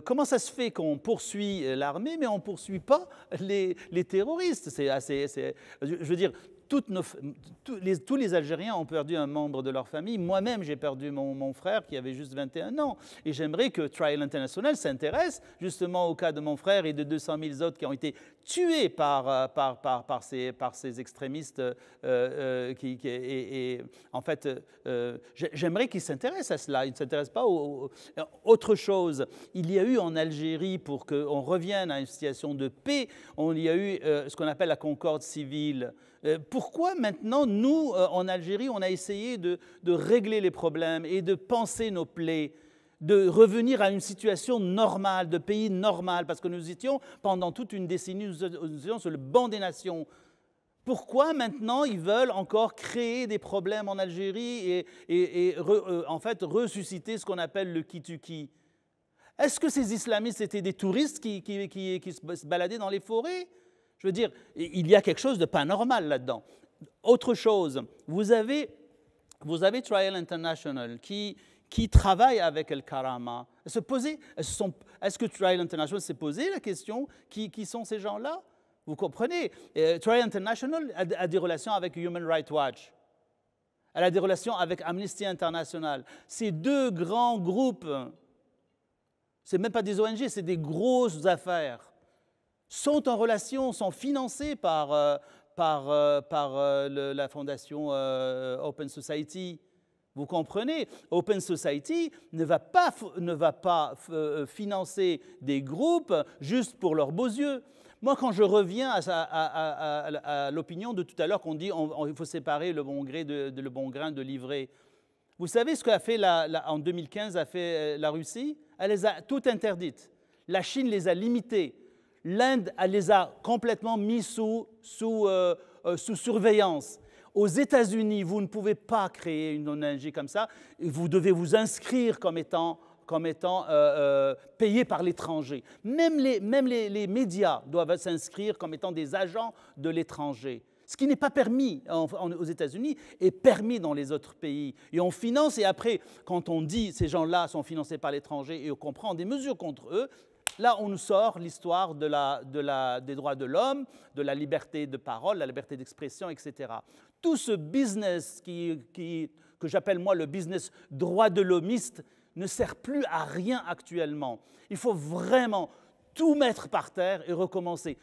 [SPEAKER 3] Comment ça se fait qu'on poursuit l'armée, mais on ne poursuit pas les terroristes? Je veux dire, tous les Algériens ont perdu un membre de leur famille. Moi-même, j'ai perdu mon frère qui avait juste 21 ans. Et j'aimerais que Trial International s'intéresse justement au cas de mon frère et de 200 000 autres qui ont été tués par ces extrémistes. En fait, j'aimerais qu'ils s'intéressent à cela. Ils ne s'intéressent pas autre chose. Il y a eu en Algérie, pour qu'on revienne à une situation de paix, il y a eu ce qu'on appelle la concorde civile. Pourquoi maintenant, nous, en Algérie, on a essayé de régler les problèmes et de panser nos plaies, de revenir à une situation normale, de pays normal, parce que nous étions, pendant toute une décennie, nous étions sur le banc des nations. Pourquoi maintenant ils veulent encore créer des problèmes en Algérie et en fait ressusciter ce qu'on appelle le qui-tu-qui? Est-ce que ces islamistes étaient des touristes qui se baladaient dans les forêts? Je veux dire, il y a quelque chose de pas normal là-dedans. Autre chose, vous avez Trial International qui travaille avec Al-Karama. Est-ce que Trial International s'est posé la question qui sont ces gens-là? Vous comprenez? Trial International a des relations avec Human Rights Watch. Elle a des relations avec Amnesty International. Ces deux grands groupes, ce n'est même pas des ONG, c'est des grosses affaires, sont en relation, sont financés par la fondation Open Society. Vous comprenez? Open Society ne va pas financer des groupes juste pour leurs beaux yeux. Moi, quand je reviens à l'opinion de tout à l'heure qu'on dit il faut séparer le bon grain de l'ivraie. Vous savez ce qu'a fait en 2015 a fait la Russie? Elle les a toutes interdites. La Chine les a limitées. L'Inde les a complètement mis sous surveillance. Aux États-Unis, vous ne pouvez pas créer une ONG comme ça. Vous devez vous inscrire comme étant payé par l'étranger. Même les médias doivent s'inscrire comme étant des agents de l'étranger. Ce qui n'est pas permis aux États-Unis est permis dans les autres pays. Et on finance, et après, quand on dit ces gens-là sont financés par l'étranger et qu'on prend des mesures contre eux, là, on nous sort l'histoire des droits de l'homme, de la liberté de parole, la liberté d'expression, etc. Tout ce business que j'appelle moi le business droit de l'hommiste ne sert plus à rien actuellement. Il faut vraiment tout mettre par terre et recommencer.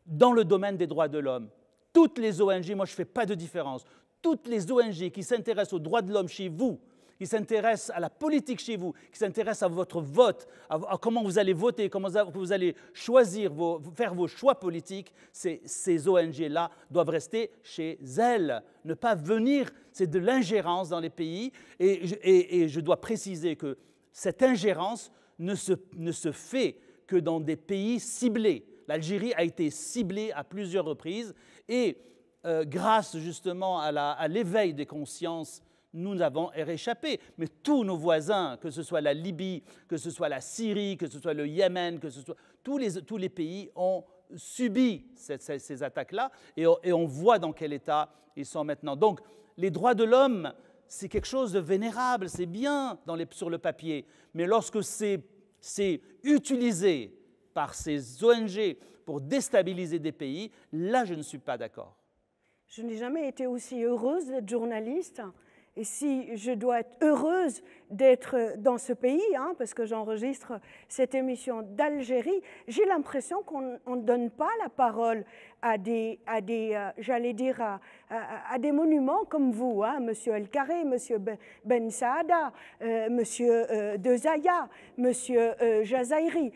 [SPEAKER 3] Dans le domaine des droits de l'homme, toutes les ONG, moi je ne fais pas de différence, toutes les ONG qui s'intéressent aux droits de l'homme chez vous, qui s'intéressent à la politique chez vous, qui s'intéressent à votre vote, à comment vous allez voter, comment vous allez choisir, faire vos choix politiques, ces ONG-là doivent rester chez elles, ne pas venir, c'est de l'ingérence dans les pays, et je dois préciser que cette ingérence ne se fait que dans des pays ciblés. L'Algérie a été ciblée à plusieurs reprises, et grâce justement à l'éveil des consciences, nous avons réchappé. Mais tous nos voisins, que ce soit la Libye, que ce soit la Syrie, que ce soit le Yémen, que ce soit tous les pays ont subi ces attaques-là et on voit dans quel état ils sont maintenant. Donc, les droits de l'homme, c'est quelque chose de vénérable, c'est bien sur le papier, mais lorsque c'est utilisé par ces ONG pour déstabiliser des pays, là, je ne suis pas d'accord.
[SPEAKER 1] Je n'ai jamais été aussi heureuse d'être journaliste. Et si je dois être heureuse d'être dans ce pays, parce que j'enregistre cette émission d'Algérie, j'ai l'impression qu'on ne donne pas la parole à des monuments comme vous, Monsieur El Carré, Monsieur Ben Saada, Monsieur De Zaya, Monsieur Jazairi.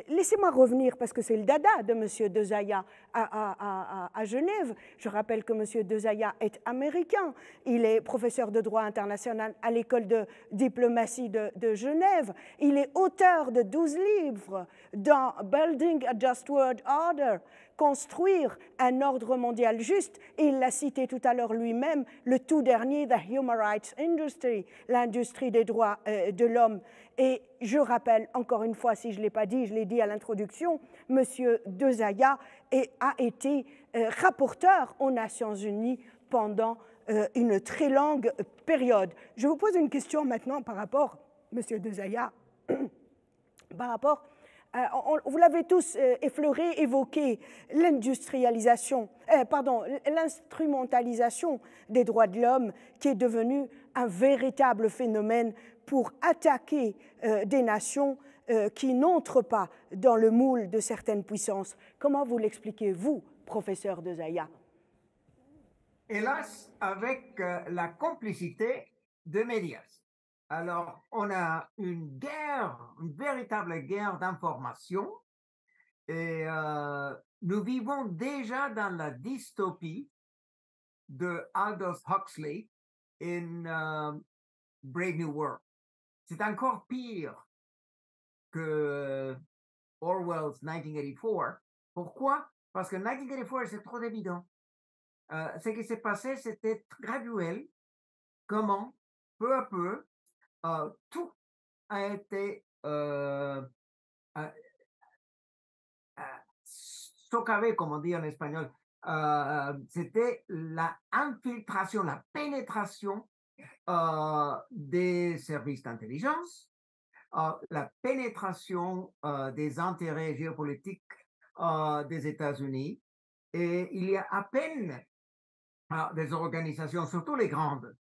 [SPEAKER 1] Laissez-moi revenir, parce que c'est le dada de M. De Zaya à Genève. Je rappelle que M. De Zaya est américain. Il est professeur de droit international à l'école de diplomatie de Genève. Il est auteur de 12 livres dans Building a Just World Order, construire un ordre mondial juste. Et il l'a cité tout à l'heure lui-même, le tout dernier, The Human Rights Industry, l'industrie des droits de l'homme. Et je rappelle, encore une fois, si je ne l'ai pas dit, je l'ai dit à l'introduction, M. De Zaya a été rapporteur aux Nations Unies pendant une très longue période. Je vous pose une question maintenant par rapport, M. De Zaya, par rapport, vous l'avez tous effleuré, évoqué, l'instrumentalisation des droits de l'homme qui est devenue un véritable phénomène pour attaquer des nations qui n'entrent pas dans le moule de certaines puissances. Comment vous l'expliquez, vous, professeur De Zaya?
[SPEAKER 2] Hélas, avec la complicité des médias. Alors, on a une guerre, une véritable guerre d'information, et nous vivons déjà dans la dystopie de Aldous Huxley in Brave New World. C'est encore pire que Orwell's 1984. Pourquoi? Parce que 1984, c'est trop évident. Ce qui s'est passé, c'était graduel. Comment, peu à peu, tout a été soccavé, comme on dit en espagnol. C'était la infiltration, la pénétration des services d'intelligence, la pénétration des intérêts géopolitiques des États-Unis. Et il y a à peine des organisations, surtout les grandes,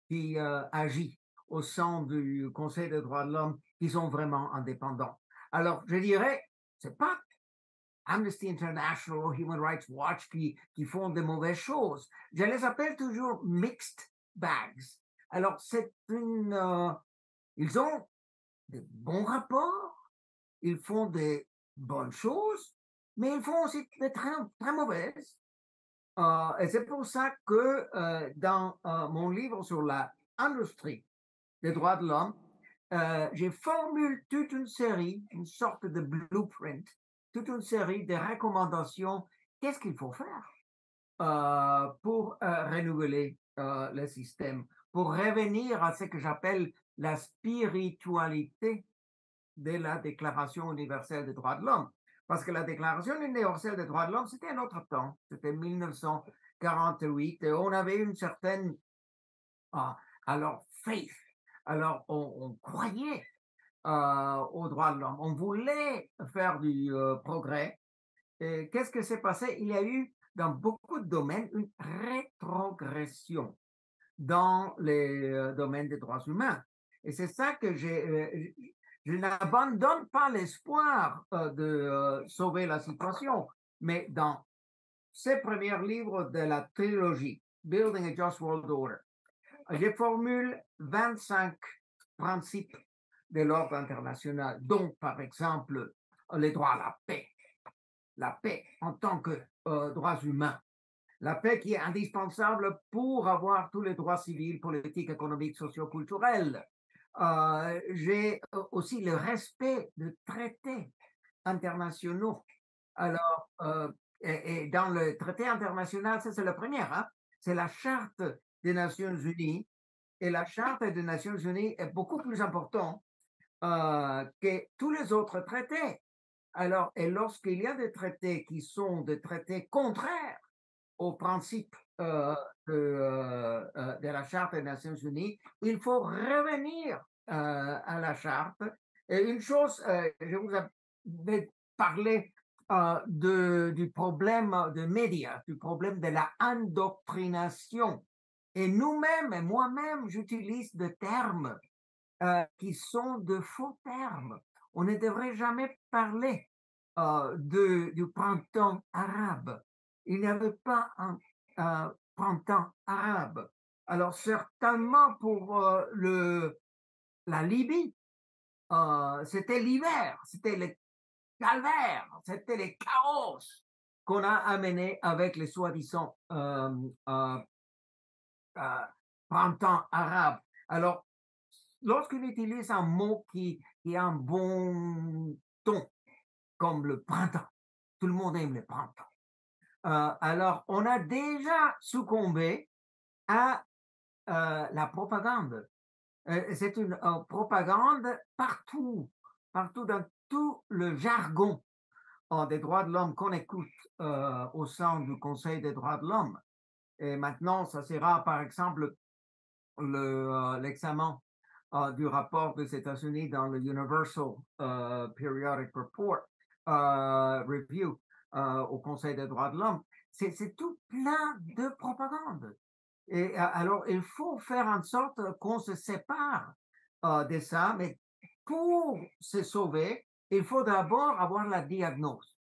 [SPEAKER 2] qui agissent au sein du Conseil des droits de l'homme, qui sont vraiment indépendants. Alors, je dirais, c'est pas Amnesty International ou Human Rights Watch qui font de mauvaises choses. Je les appelle toujours mixed bags. Alors, ils ont de bons rapports, ils font des bonnes choses, mais ils font aussi de très, très mauvaises. Et c'est pour ça que dans mon livre sur l'industrie des droits de l'homme, j'ai formulé toute une série, une sorte de blueprint, toute une série de recommandations. Qu'est-ce qu'il faut faire pour renouveler le système, pour revenir à ce que j'appelle la spiritualité de la Déclaration universelle des droits de l'homme. Parce que la Déclaration universelle des droits de l'homme, c'était un autre temps, c'était 1948, et on avait une certaine, faith. Alors, on croyait aux droits de l'homme, on voulait faire du progrès. Et qu'est-ce que s'est passé? Il y a eu, dans beaucoup de domaines, une rétrogression dans les domaines des droits humains. Et c'est ça que je n'abandonne pas l'espoir de sauver la situation, mais dans ces premiers livres de la trilogie, Building a Just World Order, je formule 25 principes de l'ordre international, dont par exemple les droits à la paix en tant que droits humains, la paix qui est indispensable pour avoir tous les droits civils, politiques, économiques, socioculturels. J'ai aussi le respect de traités internationaux. Alors, et dans le traité international, ça c'est le premier, c'est la Charte des Nations Unies. Et la Charte des Nations Unies est beaucoup plus importante que tous les autres traités. Alors, et lorsqu'il y a des traités qui sont des traités contraires aux principes de la Charte des Nations Unies, il faut revenir à la Charte. Et une chose, je vous avais parlé du problème de médias, du problème de la endoctrination. Et nous-mêmes, et moi-même, j'utilise des termes qui sont de faux termes. On ne devrait jamais parler du printemps arabe. Il n'y avait pas un printemps arabe. Alors certainement pour la Libye, c'était l'hiver, c'était le calvaire, c'était le chaos qu'on a amené avec les soi-disant printemps arabe. Alors, lorsqu'on utilise un mot qui a un bon ton, comme le printemps, tout le monde aime le printemps. Alors, on a déjà succombé à la propagande. C'est une propagande partout, partout dans tout le jargon des droits de l'homme qu'on écoute au sein du Conseil des droits de l'homme. Et maintenant, ça sera par exemple l'examen du rapport des États-Unis dans le Universal Periodic Report Review au Conseil des droits de l'homme. C'est tout plein de propagande. Et alors, il faut faire en sorte qu'on se sépare de ça, mais pour se sauver, il faut d'abord avoir la diagnose.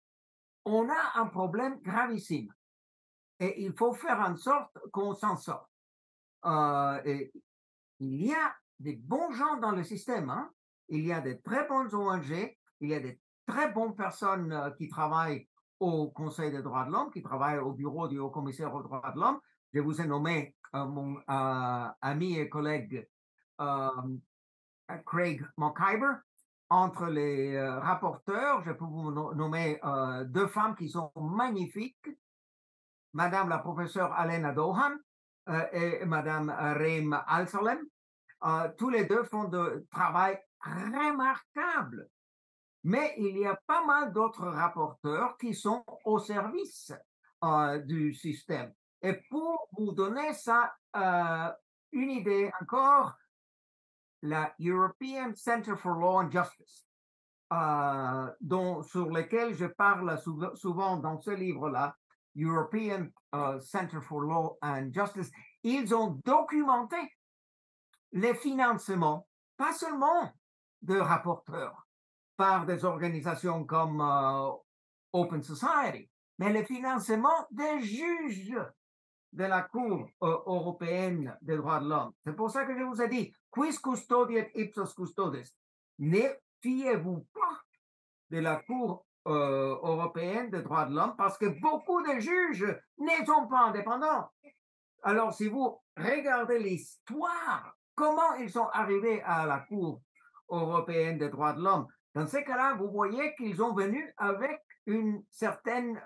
[SPEAKER 2] On a un problème gravissime et il faut faire en sorte qu'on s'en sorte. Et il y a des bons gens dans le système, hein? Il y a de très bonnes ONG, il y a de très bonnes personnes qui travaillent au Conseil des droits de l'homme, qui travaillent au bureau du Haut-Commissaire aux droits de l'homme. Je vous ai nommé mon ami et collègue Craig McIver. Entre les rapporteurs, je peux vous nommer deux femmes qui sont magnifiques, Madame la professeure Alena Dohan et Madame Reem Al-Salem. Tous les deux font de travail remarquable. Mais il y a pas mal d'autres rapporteurs qui sont au service du système. Et pour vous donner ça, une idée encore, la European Center for Law and Justice, sur lequel je parle souvent dans ce livre-là, European Center for Law and Justice, ils ont documenté les financements, pas seulement de rapporteurs par des organisations comme Open Society, mais les financements des juges de la Cour européenne des droits de l'homme. C'est pour ça que je vous ai dit, quis custodiet ipsos custodes. Ne fiez-vous pas de la Cour européenne des droits de l'homme parce que beaucoup de juges ne sont pas indépendants. Alors, si vous regardez l'histoire, comment ils sont arrivés à la Cour européenne des droits de l'homme, dans ces cas-là, vous voyez qu'ils ont venu avec une certaine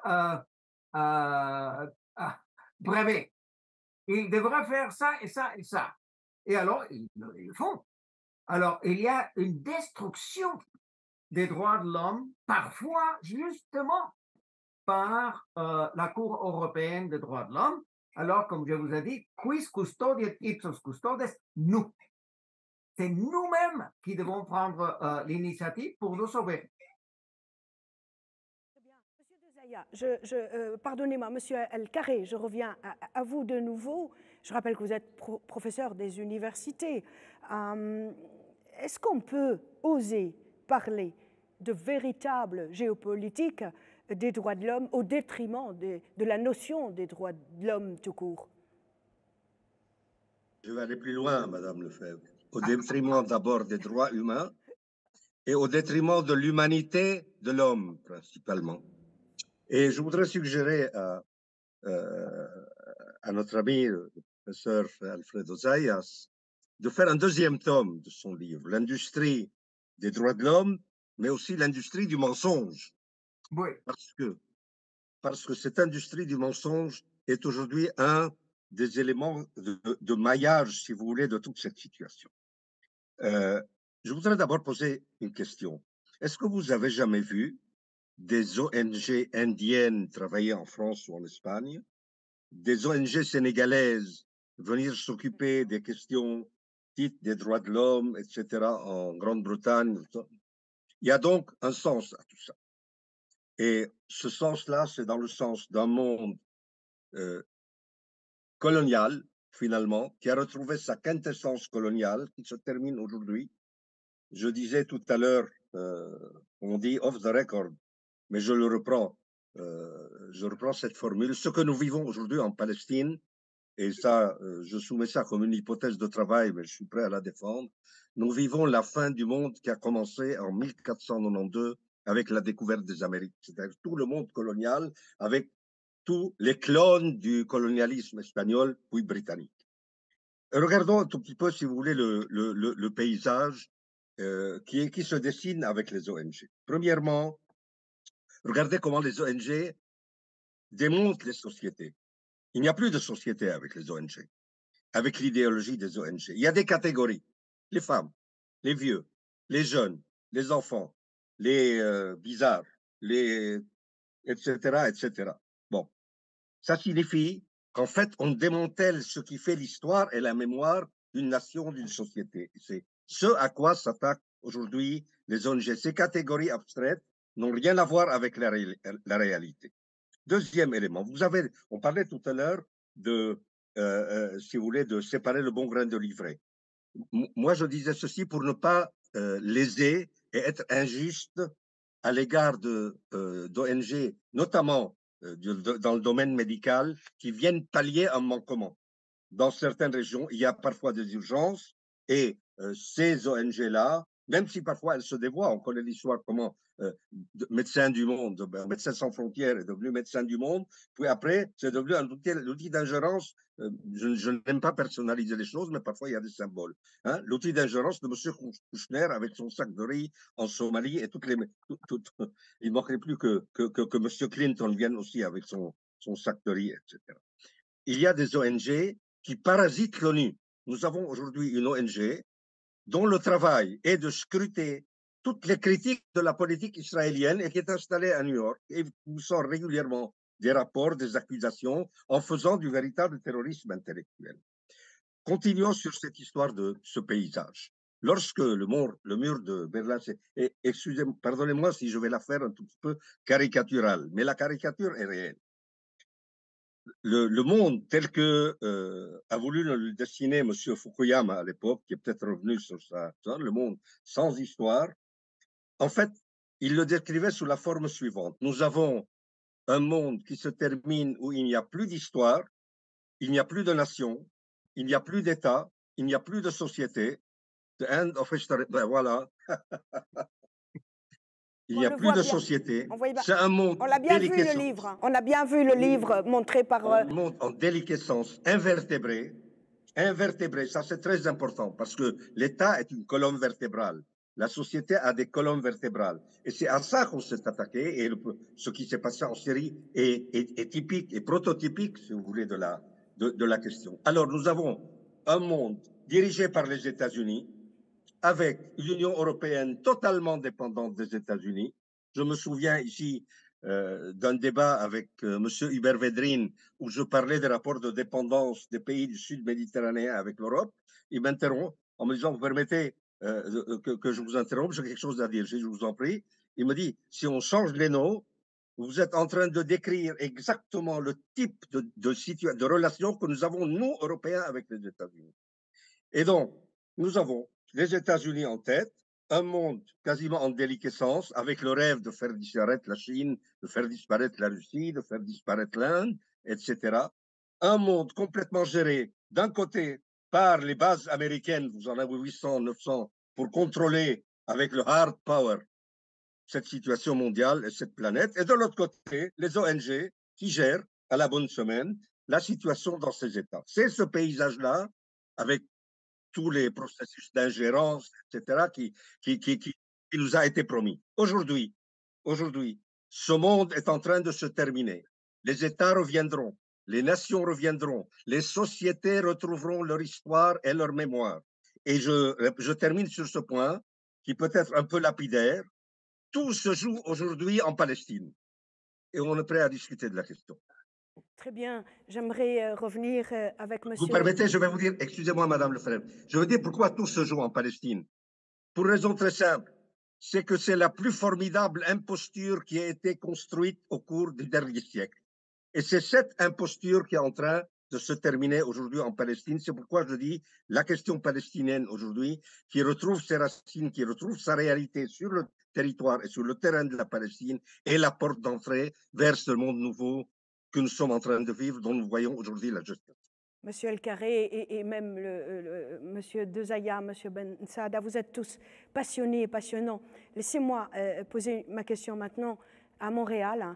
[SPEAKER 2] brevet. Ils devraient faire ça et ça et ça. Et alors, ils le font. Alors, il y a une destruction des droits de l'homme, parfois justement par la Cour européenne des droits de l'homme. Alors, comme je vous ai dit, quis custodiet ipsos custodes, nous. C'est nous-mêmes qui devons prendre l'initiative pour nous sauver.
[SPEAKER 1] Très bien. Monsieur Dezaya, pardonnez-moi, Monsieur El-Carré, je reviens à vous de nouveau. Je rappelle que vous êtes professeur des universités. Est-ce qu'on peut oser parler de véritable géopolitique des droits de l'homme au détriment de la notion des droits de l'homme tout court?
[SPEAKER 4] Je vais aller plus loin, Madame Lefebvre. Au détriment d'abord des droits humains et au détriment de l'humanité de l'homme, principalement. Et je voudrais suggérer à notre ami, le professeur Alfredo Zayas, de faire un deuxième tome de son livre, L'industrie des droits de l'homme, mais aussi l'industrie du mensonge.
[SPEAKER 2] Oui.
[SPEAKER 4] Parce que cette industrie du mensonge est aujourd'hui un des éléments de maillage, si vous voulez, de toute cette situation. Je voudrais d'abord poser une question. Est-ce que vous avez jamais vu des ONG indiennes travailler en France ou en Espagne, des ONG sénégalaises venir s'occuper des questions dites des droits de l'homme, etc., en Grande-Bretagne. Il y a donc un sens à tout ça. Et ce sens-là, c'est dans le sens d'un monde colonial, finalement, qui a retrouvé sa quintessence coloniale, qui se termine aujourd'hui. Je disais tout à l'heure, on dit off the record, mais je reprends cette formule. Ce que nous vivons aujourd'hui en Palestine, et ça, je soumets ça comme une hypothèse de travail, mais je suis prêt à la défendre. Nous vivons la fin du monde qui a commencé en 1492 avec la découverte des Amériques, c'est-à-dire tout le monde colonial avec tous les clones du colonialisme espagnol puis britannique. Regardons un tout petit peu, si vous voulez, le paysage qui se dessine avec les ONG. Premièrement, regardez comment les ONG démontent les sociétés. Il n'y a plus de société avec les ONG, avec l'idéologie des ONG. Il y a des catégories. Les femmes, les vieux, les jeunes, les enfants, les bizarres, les etc., etc. Bon, ça signifie qu'en fait, on démantèle ce qui fait l'histoire et la mémoire d'une nation, d'une société. C'est ce à quoi s'attaquent aujourd'hui les ONG. Ces catégories abstraites n'ont rien à voir avec la réalité. Deuxième élément, on parlait tout à l'heure de, si vous voulez, de séparer le bon grain de l'ivraie. Moi, je disais ceci pour ne pas léser et être injuste à l'égard d'ONG, notamment dans le domaine médical, qui viennent pallier un manquement. Dans certaines régions, il y a parfois des urgences et ces ONG-là, même si parfois elles se dévoient, on connaît l'histoire comment Médecins du Monde, Médecins sans frontières est devenu Médecins du Monde, puis après, c'est devenu un outil d'ingérence. Je n'aime pas personnaliser les choses, mais parfois il y a des symboles. Hein? L'outil d'ingérence de M. Kouchner avec son sac de riz en Somalie et toutes les. Il ne manquerait plus que M. Clinton vienne aussi avec son sac de riz, etc. Il y a des ONG qui parasitent l'ONU. Nous avons aujourd'hui une ONG dont le travail est de scruter toutes les critiques de la politique israélienne et qui est installée à New York et vous sort régulièrement des rapports, des accusations en faisant du véritable terrorisme intellectuel. Continuons sur cette histoire de ce paysage. Lorsque le mur de Berlin, excusez-moi, pardonnez-moi si je vais la faire un tout petit peu caricaturale, mais la caricature est réelle. Le monde tel que a voulu le dessiner M. Fukuyama à l'époque, qui est peut-être revenu sur ça, le monde sans histoire, en fait, il le décrivait sous la forme suivante. Nous avons un monde qui se termine où il n'y a plus d'histoire, il n'y a plus de nation, il n'y a plus d'État, il n'y a plus de société. The end of history. Ben voilà. Il n'y a plus de société. C'est un monde.
[SPEAKER 1] On l'a bien vu le livre. On a bien vu le livre montré par.
[SPEAKER 4] Un monde en déliquescence, invertébré. Invertébré, ça c'est très important parce que l'État est une colonne vertébrale. La société a des colonnes vertébrales. Et c'est à ça qu'on s'est attaqué. Et ce qui s'est passé en Syrie est typique et prototypique, si vous voulez, de la question. Alors, nous avons un monde dirigé par les États-Unis, avec l'Union européenne totalement dépendante des États-Unis. Je me souviens ici d'un débat avec M. Hubert Védrine où je parlais des rapports de dépendance des pays du Sud méditerranéen avec l'Europe. Il m'interrompt en me disant, vous permettez que je vous interrompe, j'ai quelque chose à dire, je vous en prie. Il me dit, si on change les noms, vous êtes en train de décrire exactement le type de relation que nous avons, nous, Européens, avec les États-Unis. Et donc, nous avons les États-Unis en tête, un monde quasiment en déliquescence, avec le rêve de faire disparaître la Chine, de faire disparaître la Russie, de faire disparaître l'Inde, etc. Un monde complètement géré, d'un côté, par les bases américaines, vous en avez 800, 900, pour contrôler avec le hard power cette situation mondiale et cette planète, et de l'autre côté, les ONG qui gèrent à la bonne semaine la situation dans ces États. C'est ce paysage-là, avec tous les processus d'ingérence, etc., qui nous a été promis. Aujourd'hui, ce monde est en train de se terminer. Les États reviendront, les nations reviendront, les sociétés retrouveront leur histoire et leur mémoire. Et je termine sur ce point, qui peut être un peu lapidaire. tout se joue aujourd'hui en Palestine. Et on est prêt à discuter de la question.
[SPEAKER 1] Très bien. J'aimerais revenir avec
[SPEAKER 4] Vous
[SPEAKER 1] monsieur...
[SPEAKER 4] permettez, je vais vous dire, excusez-moi, Madame Lefebvre, je veux dire pourquoi tout se joue en Palestine. Pour une raison très simple, c'est que c'est la plus formidable imposture qui a été construite au cours du dernier siècle. Et c'est cette imposture qui est en train de se terminer aujourd'hui en Palestine. C'est pourquoi je dis la question palestinienne aujourd'hui, qui retrouve ses racines, qui retrouve sa réalité sur le territoire et sur le terrain de la Palestine, est la porte d'entrée vers ce monde nouveau que nous sommes en train de vivre, dont nous voyons aujourd'hui la justice.
[SPEAKER 1] Monsieur El Carré et même Monsieur Dezaya, Monsieur Ben Saada, vous êtes tous passionnés et passionnants. Laissez-moi poser ma question maintenant à Montréal, hein,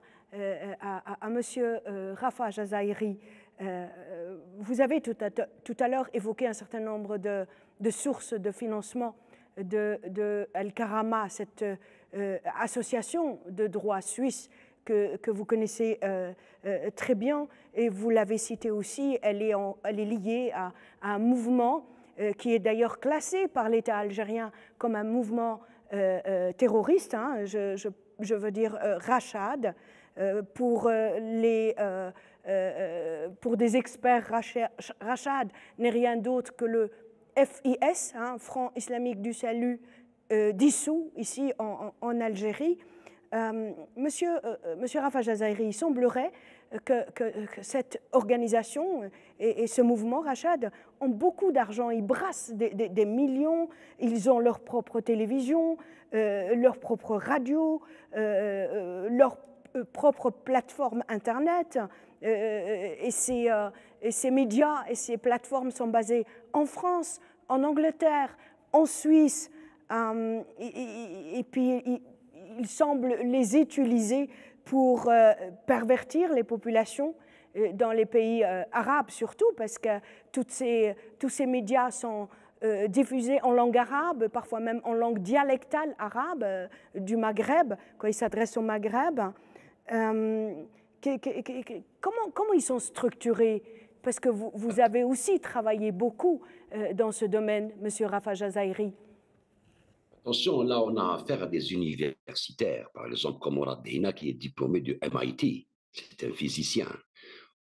[SPEAKER 1] à Monsieur Rafa Jazairi. Vous avez tout à l'heure évoqué un certain nombre de sources de financement de El Karama, cette association de droit suisse que vous connaissez très bien, et vous l'avez cité aussi, elle est liée à un mouvement qui est d'ailleurs classé par l'État algérien comme un mouvement terroriste, hein, je veux dire Rachad, pour des experts. Rachad n'est rien d'autre que le FIS, hein, Front islamique du salut, dissous ici en Algérie. Monsieur Rafa Jazairi, il semblerait que cette organisation et ce mouvement Rachad ont beaucoup d'argent, ils brassent des millions, ils ont leur propre télévision, leur propre radio, leur propre plateforme Internet, et ces médias et ces plateformes sont basées en France, en Angleterre, en Suisse, et puis il semble les utiliser pour pervertir les populations dans les pays arabes surtout, parce que tous ces médias sont diffusés en langue arabe, parfois même en langue dialectale arabe du Maghreb, quand ils s'adressent au Maghreb. Comment ils sont structurés? Parce que vous avez aussi travaillé beaucoup dans ce domaine, Monsieur Rafa Jazairi.
[SPEAKER 5] Attention, là, on a affaire à des universitaires, par exemple, comme Morad Dehina, qui est diplômé du MIT, c'est un physicien.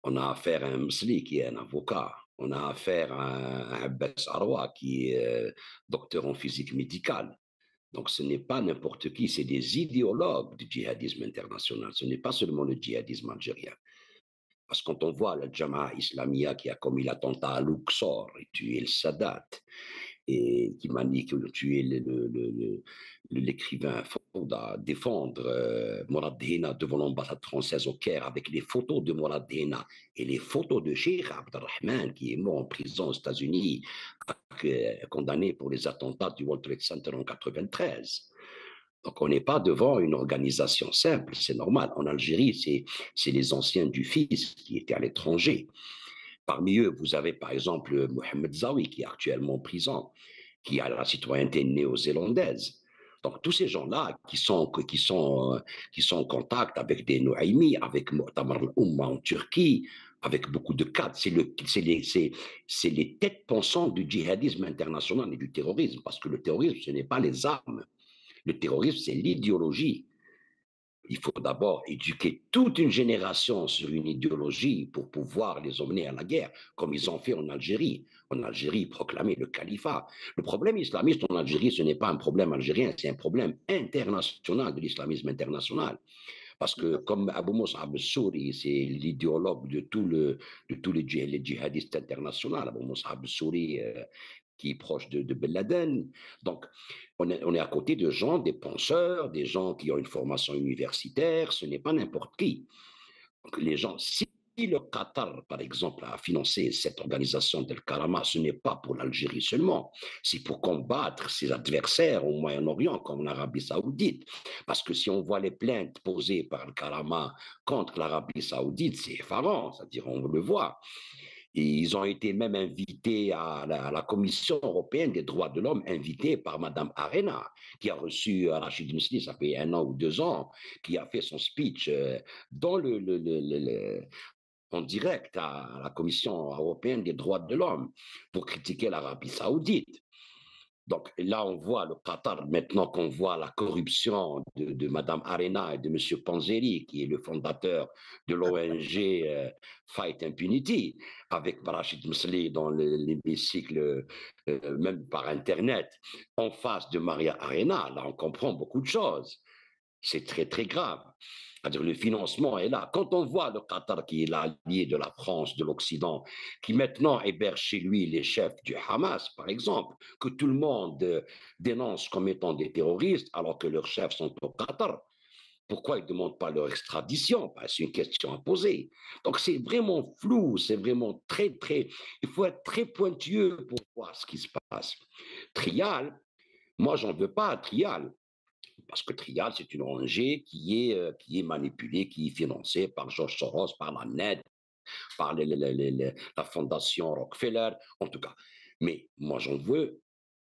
[SPEAKER 5] On a affaire à un Msli, qui est un avocat. On a affaire à un Abbas Arwa, qui est docteur en physique médicale. Donc, ce n'est pas n'importe qui, c'est des idéologues du djihadisme international. Ce n'est pas seulement le djihadisme algérien. Parce que quand on voit la Jama'a Islamia qui a commis l'attentat à Luxor et tué le Sadat, et qui m'a dit que tuer l'écrivain Fouda, défendre Morad Dehina devant l'ambassade française au Caire avec les photos de Morad Dehina et les photos de Sheikh Abdelrahman qui est mort en prison aux États-Unis, condamné pour les attentats du World Trade Center en 1993. Donc on n'est pas devant une organisation simple, c'est normal. En Algérie, c'est les anciens du FIS qui étaient à l'étranger. Parmi eux, vous avez par exemple Mohamed Zawi, qui est actuellement en prison, qui a la citoyenneté néo-zélandaise. Donc tous ces gens-là qui sont en contact avec des Nouaimi, avec Mu'tamar al-Umma en Turquie, avec beaucoup de cadres, c'est les têtes pensantes du djihadisme international et du terrorisme, parce que le terrorisme, ce n'est pas les armes. Le terrorisme, c'est l'idéologie. Il faut d'abord éduquer toute une génération sur une idéologie pour pouvoir les emmener à la guerre, comme ils ont fait en Algérie. En Algérie, proclamer le califat. Le problème islamiste en Algérie, ce n'est pas un problème algérien, c'est un problème international de l'islamisme international. Parce que comme Abu Mus'ab al-Souri, c'est l'idéologue de tous les djihadistes internationaux, Abu Mus'ab al-Souri, qui est proche de Ben Laden. Donc, on est à côté de gens, des penseurs, des gens qui ont une formation universitaire, ce n'est pas n'importe qui. Donc, les gens, si le Qatar, par exemple, a financé cette organisation d'El Karama, ce n'est pas pour l'Algérie seulement, c'est pour combattre ses adversaires au Moyen-Orient, comme l'Arabie Saoudite. Parce que si on voit les plaintes posées par El Karama contre l'Arabie Saoudite, c'est effarant, c'est-à-dire on le voit. Et ils ont été même invités à la Commission européenne des droits de l'homme, invités par Madame Arena, qui a reçu Rachid Msli, ça fait 1 an ou 2 ans, qui a fait son speech dans en direct à la Commission européenne des droits de l'homme pour critiquer l'Arabie Saoudite. Donc là, on voit le Qatar, maintenant qu'on voit la corruption de Mme Arena et de M. Panzeri, qui est le fondateur de l'ONG Fight Impunity, avec Rachid Msli dans l'hémicycle, même par Internet, en face de Maria Arena, là, on comprend beaucoup de choses. C'est très, très grave. C'est-à-dire le financement est là. Quand on voit le Qatar, qui est l'allié de la France, de l'Occident, qui maintenant héberge chez lui les chefs du Hamas, par exemple, que tout le monde dénonce comme étant des terroristes, alors que leurs chefs sont au Qatar, pourquoi ils ne demandent pas leur extradition? C'est une question à poser. Donc c'est vraiment flou, c'est vraiment très, très... Il faut être très pointueux pour voir ce qui se passe. Trial, moi, j'en veux pas à Trial. Parce que Trial, c'est une ONG qui est manipulée, qui est financée par George Soros, par la NED, par la fondation Rockefeller, en tout cas. Mais moi, j'en veux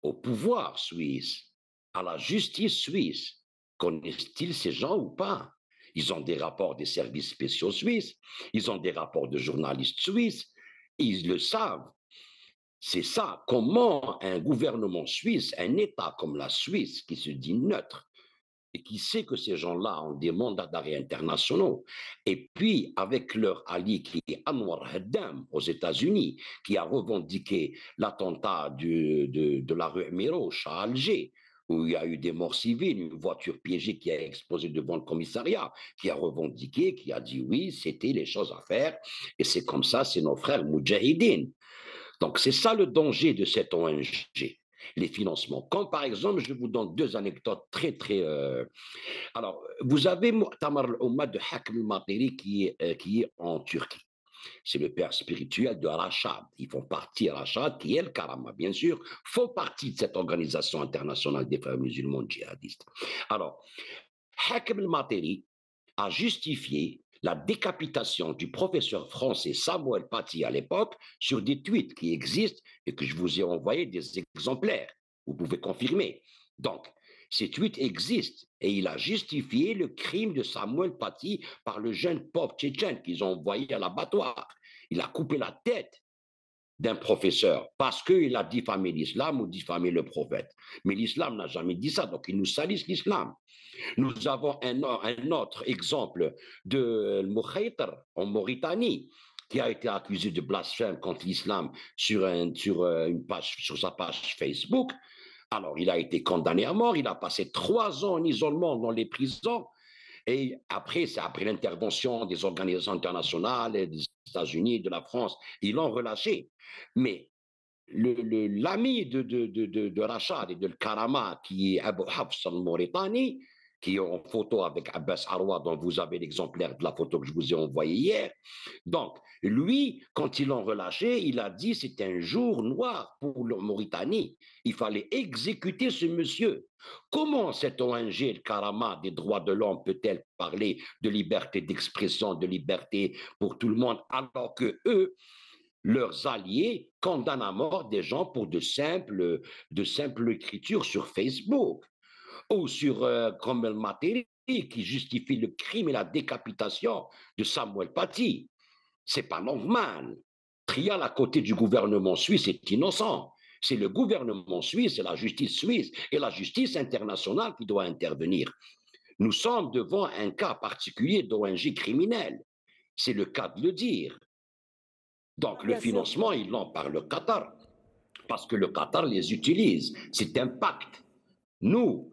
[SPEAKER 5] au pouvoir suisse, à la justice suisse. Connaissent-ils ces gens ou pas? Ils ont des rapports des services spéciaux suisses, ils ont des rapports de journalistes suisses, ils le savent. C'est ça, comment un gouvernement suisse, un État comme la Suisse, qui se dit neutre, et qui sait que ces gens-là ont des mandats d'arrêt internationaux. Et puis, avec leur allié qui est Anwar Haddam aux États-Unis, qui a revendiqué l'attentat de la rue Miroche à Alger, où il y a eu des morts civiles, une voiture piégée qui a explosé devant le commissariat, qui a revendiqué, qui a dit oui, c'était les choses à faire, et c'est comme ça, c'est nos frères Moudjahidines. Donc, c'est ça le danger de cette ONG. Les financements. Comme par exemple, je vous donne deux anecdotes très, très... Alors, vous avez Mu'tamar al-Umma de Hakim al-Matiri qui est en Turquie. C'est le père spirituel de Rachad. Ils font partie, Rachad, qui est le Karama, bien sûr, font partie de cette organisation internationale des frères musulmans djihadistes. Alors, Hakim al-Matiri a justifié la décapitation du professeur français Samuel Paty à l'époque sur des tweets qui existent et que je vous ai envoyé des exemplaires. Vous pouvez confirmer. Donc, ces tweets existent et il a justifié le crime de Samuel Paty par le jeune pauvre tchétchène qu'ils ont envoyé à l'abattoir. Il a coupé la tête d'un professeur parce qu'il a diffamé l'islam ou diffamé le prophète. Mais l'islam n'a jamais dit ça, donc ils nous salissent l'islam. Nous avons un autre exemple de Moukhaytar en Mauritanie, qui a été accusé de blasphème contre l'islam sur sa page Facebook. Alors, il a été condamné à mort, il a passé 3 ans en isolement dans les prisons, et après, c'est après l'intervention des organisations internationales, des États-Unis, de la France, ils l'ont relâché. Mais l'ami de Rachad et de Karama, qui est Abu Hafs en Mauritanie, qui est en photo avec Abbas Arwa, dont vous avez l'exemplaire de la photo que je vous ai envoyée hier. Donc, lui, quand ils l'ont relâché, il a dit c'est un jour noir pour la Mauritanie. Il fallait exécuter ce monsieur. Comment cette ONG, le Karama des droits de l'homme, peut-elle parler de liberté d'expression, de liberté pour tout le monde, alors que eux, leurs alliés, condamnent à mort des gens pour de simples écritures sur Facebook ou sur comme El Materi, qui justifie le crime et la décapitation de Samuel Paty. C'est pas normal. Trial à côté du gouvernement suisse est innocent. C'est le gouvernement suisse et la justice suisse et la justice internationale qui doit intervenir. Nous sommes devant un cas particulier d'ONG criminelle. C'est le cas de le dire. Donc le financement, ils l'ont par le Qatar, parce que le Qatar les utilise. C'est un pacte. Nous,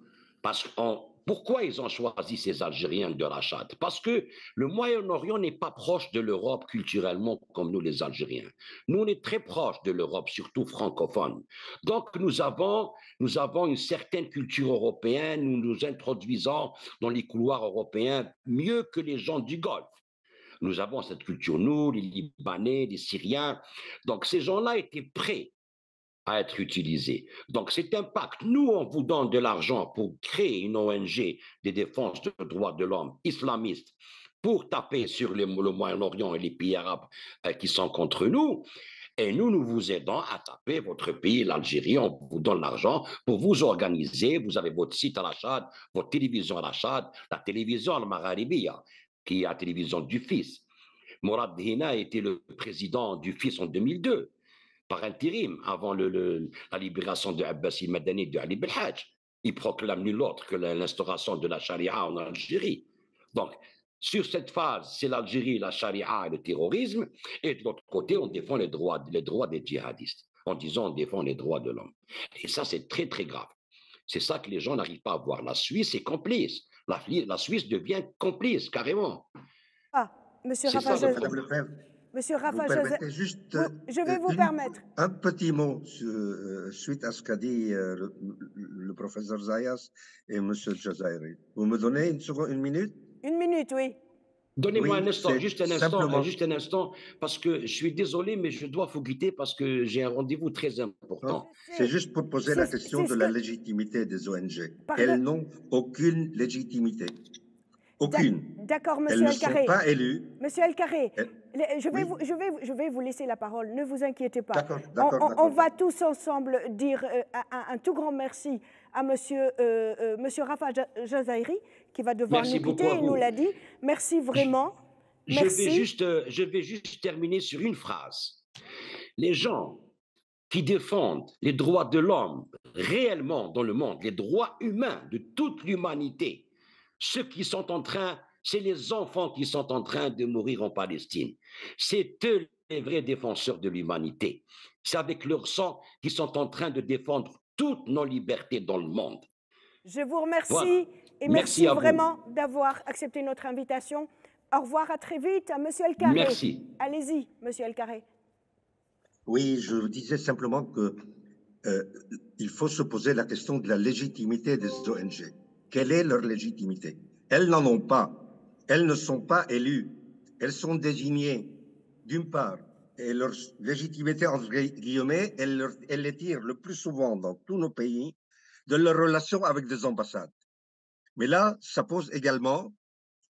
[SPEAKER 5] pourquoi ils ont choisi ces Algériens de Rachad? Parce que le Moyen-Orient n'est pas proche de l'Europe culturellement comme nous les Algériens. Nous, on est très proche de l'Europe, surtout francophone. Donc, nous avons une certaine culture européenne, nous nous introduisons dans les couloirs européens mieux que les gens du Golfe. Nous avons cette culture, nous, les Libanais, les Syriens. Donc, ces gens-là étaient prêts à être utilisés. Donc, c'est un pacte. Nous, on vous donne de l'argent pour créer une ONG des défenses des droits de l'homme islamiste pour taper sur le Moyen-Orient et les pays arabes qui sont contre nous. Et nous vous aidons à taper votre pays, l'Algérie. On vous donne l'argent pour vous organiser. Vous avez votre site à Rachad, votre télévision à Rachad, la télévision Al-Magharibiya, qui est la télévision du fils. Mourad Hina était le président du fils en 2002. par intérim avant la libération de Abbasi Madani et de Ali Belhadj. Il proclame nul autre que l'instauration de la charia en Algérie. Donc, sur cette phase, c'est l'Algérie, la charia et le terrorisme, et de l'autre côté, on défend les droits des djihadistes, en disant on défend les droits de l'homme. Et ça, c'est très, très grave. C'est ça que les gens n'arrivent pas à voir. La Suisse est complice. La Suisse devient complice, carrément.
[SPEAKER 1] Ah, Monsieur Rafa, Monsieur Rafa, je vais vous permettre.
[SPEAKER 4] Un petit mot suite à ce qu'a dit le professeur Zayas et Monsieur Jazairi. Vous me donnez une minute?
[SPEAKER 1] Une minute, oui.
[SPEAKER 5] Donnez-moi un instant, juste un instant, parce que je suis désolé, mais je dois vous quitter parce que j'ai un rendez-vous très important.
[SPEAKER 4] C'est juste pour poser la question de la légitimité des ONG. Elles n'ont aucune légitimité. Aucune.
[SPEAKER 1] D'accord, Monsieur El-Karé.
[SPEAKER 4] Elles ne sont pas élues.
[SPEAKER 1] Monsieur El-Karé, je vais vous laisser la parole, ne vous inquiétez pas.
[SPEAKER 4] D'accord.
[SPEAKER 1] On va tous ensemble dire un tout grand merci à Monsieur Rafa Jazairi, qui va devoir nous quitter, il nous l'a dit. Merci vraiment. Merci.
[SPEAKER 5] Je vais juste terminer sur une phrase. Les gens qui défendent les droits de l'homme réellement dans le monde, les droits humains de toute l'humanité, ceux qui sont en train, c'est les enfants qui sont en train de mourir en Palestine. C'est eux les vrais défenseurs de l'humanité. C'est avec leur sang qu'ils sont en train de défendre toutes nos libertés dans le monde.
[SPEAKER 1] Je vous remercie et merci vraiment d'avoir accepté notre invitation. Au revoir, à très vite, à Monsieur El-Karé.
[SPEAKER 5] Merci.
[SPEAKER 1] Allez-y, Monsieur El-Karé.
[SPEAKER 4] Oui, je disais simplement que il faut se poser la question de la légitimité des ONG. Quelle est leur légitimité? Elles n'en ont pas. Elles ne sont pas élues. Elles sont désignées, d'une part, et leur légitimité, entre guillemets, elles les tirent le plus souvent dans tous nos pays de leur relation avec des ambassades. Mais là, ça pose également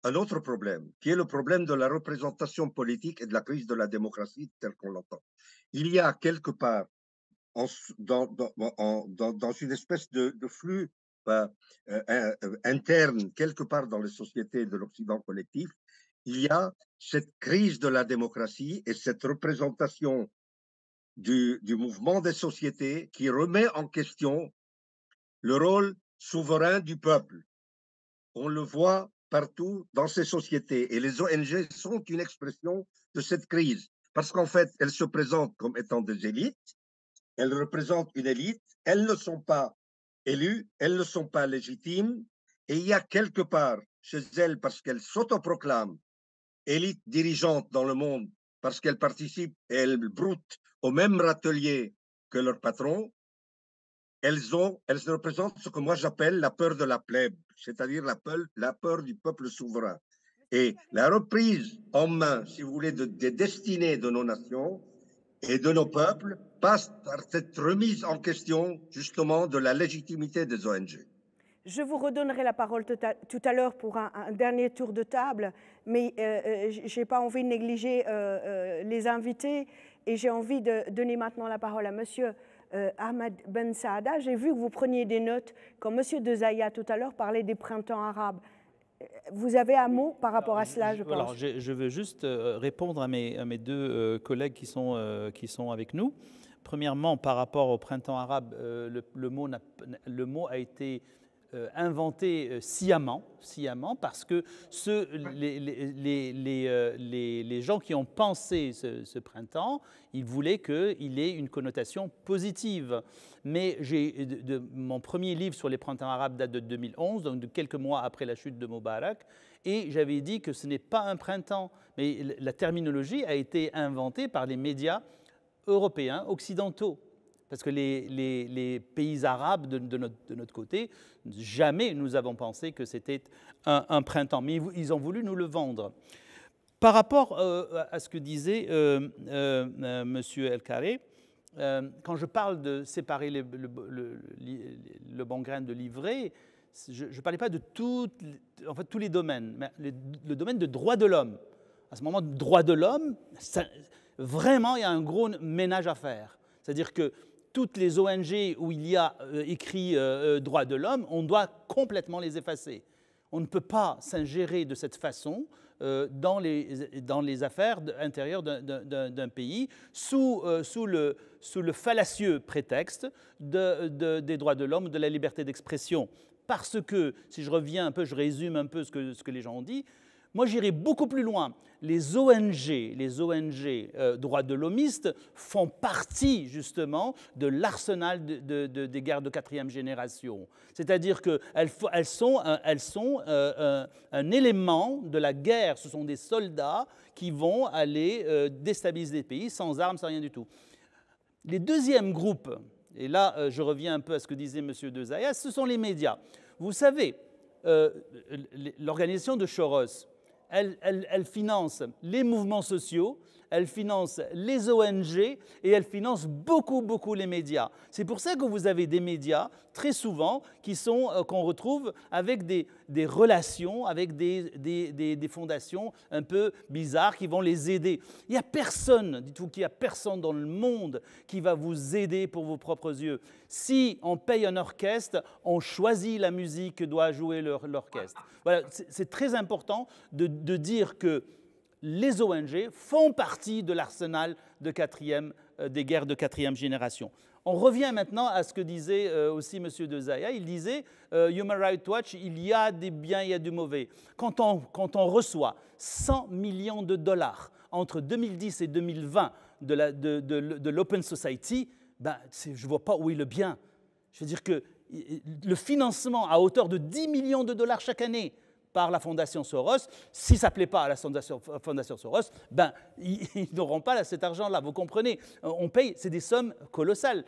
[SPEAKER 4] un autre problème, qui est le problème de la représentation politique et de la crise de la démocratie telle qu'on l'entend. Il y a quelque part, dans une espèce de flux interne, quelque part dans les sociétés de l'Occident collectif, il y a cette crise de la démocratie et cette représentation du mouvement des sociétés qui remet en question le rôle souverain du peuple. On le voit partout dans ces sociétés et les ONG sont une expression de cette crise parce qu'en fait, elles se présentent comme étant des élites, elles représentent une élite, elles ne sont pas élues, elles ne sont pas légitimes, et il y a quelque part chez elles, parce qu'elles s'autoproclament élite dirigeante dans le monde, parce qu'elles participent et elles broutent au même râtelier que leurs patrons, elles représentent ce que moi j'appelle la peur de la plèbe, c'est-à-dire la peur du peuple souverain. Et la reprise en main, si vous voulez, des destinées de nos nations et de nos peuples passe par cette remise en question, justement, de la légitimité des ONG.
[SPEAKER 1] Je vous redonnerai la parole tout à l'heure pour un dernier tour de table, mais je n'ai pas envie de négliger les invités et j'ai envie de donner maintenant la parole à Monsieur Ahmed Ben Saada. J'ai vu que vous preniez des notes quand Monsieur De Zaya tout à l'heure parlait des printemps arabes. Vous avez un mot par rapport à cela, je pense.
[SPEAKER 3] Alors, je veux juste répondre à mes deux collègues qui sont avec nous. Premièrement, par rapport au printemps arabe, le mot a été inventé sciemment, parce que les gens qui ont pensé ce printemps, ils voulaient qu'il ait une connotation positive. Mais mon premier livre sur les printemps arabes date de 2011, donc de quelques mois après la chute de Moubarak, et j'avais dit que ce n'est pas un printemps, mais la terminologie a été inventée par les médias européens, occidentaux. Parce que les pays arabes de notre côté, jamais nous avons pensé que c'était un printemps. Mais ils ont voulu nous le vendre. Par rapport à ce que disait M. El-Karé, quand je parle de séparer le bon grain de l'ivraie, je ne parlais pas de tous les domaines, mais le domaine de droits de l'homme. À ce moment, droits de l'homme, vraiment, il y a un gros ménage à faire. C'est-à-dire que toutes les ONG où il y a écrit droits de l'homme, on doit complètement les effacer. On ne peut pas s'ingérer de cette façon dans les affaires intérieures d'un pays sous le fallacieux prétexte des droits de l'homme, de la liberté d'expression. Parce que, si je reviens un peu, je résume un peu ce que les gens ont dit, moi j'irai beaucoup plus loin. Les ONG droits de l'hommistes font partie justement de l'arsenal des guerres de quatrième génération. C'est-à-dire qu'elles sont un élément de la guerre. Ce sont des soldats qui vont aller déstabiliser des pays sans armes, sans rien du tout. Les deuxièmes groupes, et là je reviens un peu à ce que disait M. De Zayas, ce sont les médias. Vous savez, l'organisation de Soros, elle finance les mouvements sociaux, elle finance les ONG et elle finance beaucoup les médias. C'est pour ça que vous avez des médias, très souvent, qu'on retrouve avec des relations, avec des fondations un peu bizarres qui vont les aider. Il n'y a personne, dites-vous qu'il n'y a personne dans le monde qui va vous aider pour vos propres yeux. Si on paye un orchestre, on choisit la musique que doit jouer l'orchestre. Voilà, c'est très important de dire que les ONG font partie de l'arsenal des guerres de quatrième génération. On revient maintenant à ce que disait aussi M. De Zaya. Il disait, Human Rights Watch, il y a des biens, il y a du mauvais. Quand on reçoit 100 millions de dollars entre 2010 et 2020 de l'Open Society, ben, je ne vois pas où est le bien. Je veux dire que le financement à hauteur de 10 millions de dollars chaque année par la Fondation Soros, si ça ne plaît pas à la Fondation Soros, ben, ils n'auront pas cet argent-là. Vous comprenez? On paye, c'est des sommes colossales.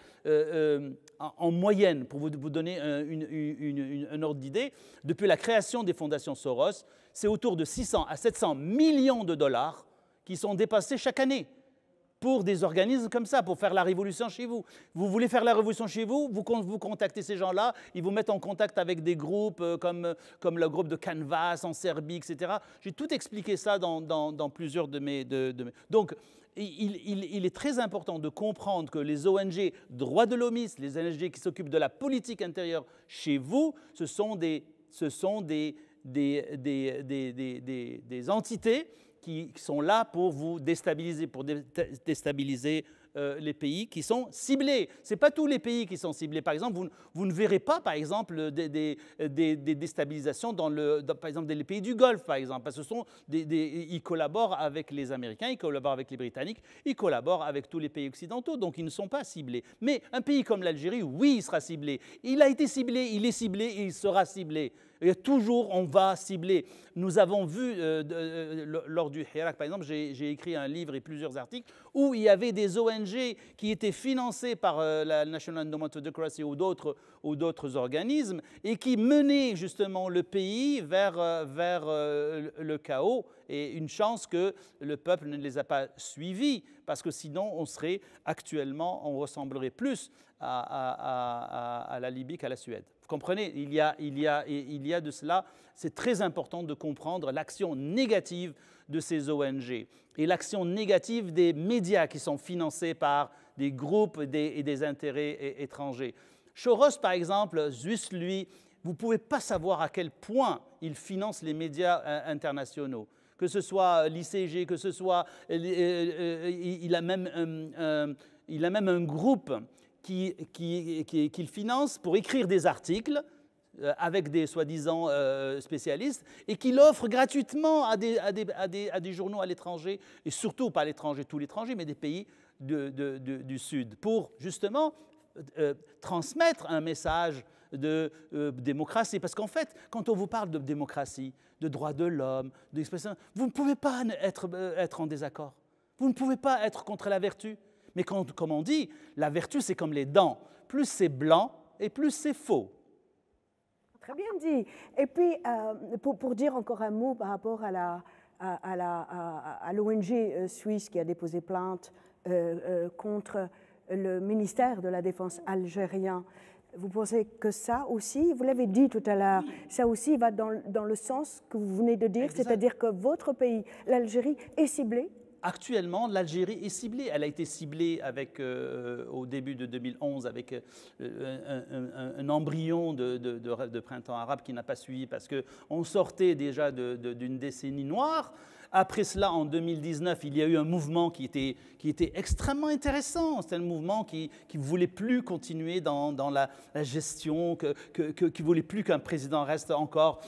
[SPEAKER 3] En moyenne, pour vous donner un ordre d'idée, depuis la création des fondations Soros, c'est autour de 600 à 700 millions de dollars qui sont dépassés chaque année pour des organismes comme ça, pour faire la révolution chez vous. Vous voulez faire la révolution chez vous, vous contactez ces gens-là, ils vous mettent en contact avec des groupes comme le groupe de Canvas en Serbie, etc. J'ai tout expliqué ça dans plusieurs de mes... Donc, il est très important de comprendre que les ONG droits de l'hommisme, les ONG qui s'occupent de la politique intérieure chez vous, ce sont des entités qui sont là pour vous déstabiliser, les pays qui sont ciblés. Ce n'est pas tous les pays qui sont ciblés. Par exemple, vous ne verrez pas, par exemple, des déstabilisations par exemple, les pays du Golfe, par exemple, parce que ils collaborent avec les Américains, ils collaborent avec les Britanniques, ils collaborent avec tous les pays occidentaux, donc ils ne sont pas ciblés. Mais un pays comme l'Algérie, oui, il sera ciblé. Il a été ciblé, il est ciblé et il sera ciblé. Et toujours, on va cibler. Nous avons vu, lors du Hirak, par exemple, j'ai écrit un livre et plusieurs articles où il y avait des ONG qui étaient financées par la National Endowment of Democracy ou d'autres organismes et qui menaient justement le pays vers le chaos. Et une chance que le peuple ne les a pas suivis, parce que sinon, on ressemblerait plus à la Libye qu'à la Suède. Vous comprenez, il y a de cela. C'est très important de comprendre l'action négative de ces ONG et l'action négative des médias qui sont financés par des groupes et des intérêts étrangers. Soros, par exemple, juste lui, vous ne pouvez pas savoir à quel point il finance les médias internationaux. Que ce soit l'ICG, que ce soit... il a même un groupe qu'il finance pour écrire des articles avec des soi-disant spécialistes et qu'il offre gratuitement à des journaux à l'étranger, et surtout pas à l'étranger, tous l'étranger, mais des pays du Sud, pour justement transmettre un message de démocratie. Parce qu'en fait, quand on vous parle de démocratie, de droits de l'homme, d'expression, vous ne pouvez pas être en désaccord. Vous ne pouvez pas être contre la vertu. Mais comme on dit, la vertu, c'est comme les dents. Plus c'est blanc et plus c'est faux.
[SPEAKER 1] Très bien dit. Et puis, pour dire encore un mot par rapport à l'ONG suisse qui a déposé plainte contre le ministère de la Défense algérien, vous pensez que ça aussi, vous l'avez dit tout à l'heure, ça aussi va dans le sens que vous venez de dire, c'est-à-dire que votre pays, l'Algérie, est ciblé?
[SPEAKER 3] actuellement, l'Algérie est ciblée. Elle a été ciblée avec, au début de 2011 avec un embryon de printemps arabe qui n'a pas suivi parce qu'on sortait déjà d'une décennie noire. Après cela, en 2019, il y a eu un mouvement qui était extrêmement intéressant. C'était un mouvement qui ne voulait plus continuer dans la gestion, qui ne voulait plus qu'un président reste encore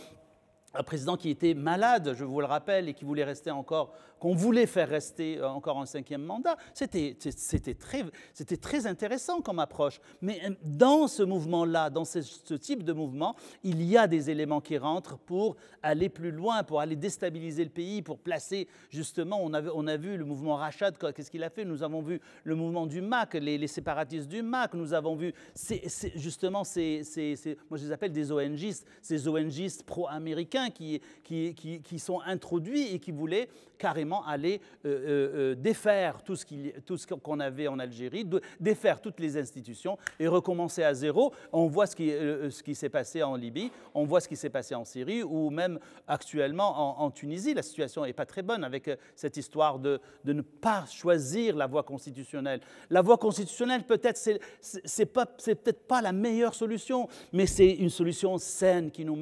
[SPEAKER 3] un président qui était malade, je vous le rappelle, et qui voulait rester encore, qu'on voulait faire rester encore un 5e mandat. C'était très intéressant comme approche. Mais dans ce mouvement-là, dans ce type de mouvement, il y a des éléments qui rentrent pour aller plus loin, pour aller déstabiliser le pays, pour placer, justement, on a vu le mouvement Rachad, qu'est-ce qu'il a fait? Nous avons vu le mouvement du MAC, les séparatistes du MAC, nous avons vu, justement, moi je les appelle des ONGistes, ces ONGistes pro-américains qui sont introduits et qui voulaient carrément aller défaire tout ce qu'on avait en Algérie, défaire toutes les institutions et recommencer à zéro. On voit ce qui s'est passé en Libye, on voit ce qui s'est passé en Syrie ou même actuellement en Tunisie. La situation n'est pas très bonne avec cette histoire de ne pas choisir la voie constitutionnelle. La voie constitutionnelle, peut-être, c'est peut-être pas la meilleure solution, mais c'est une solution saine qui nous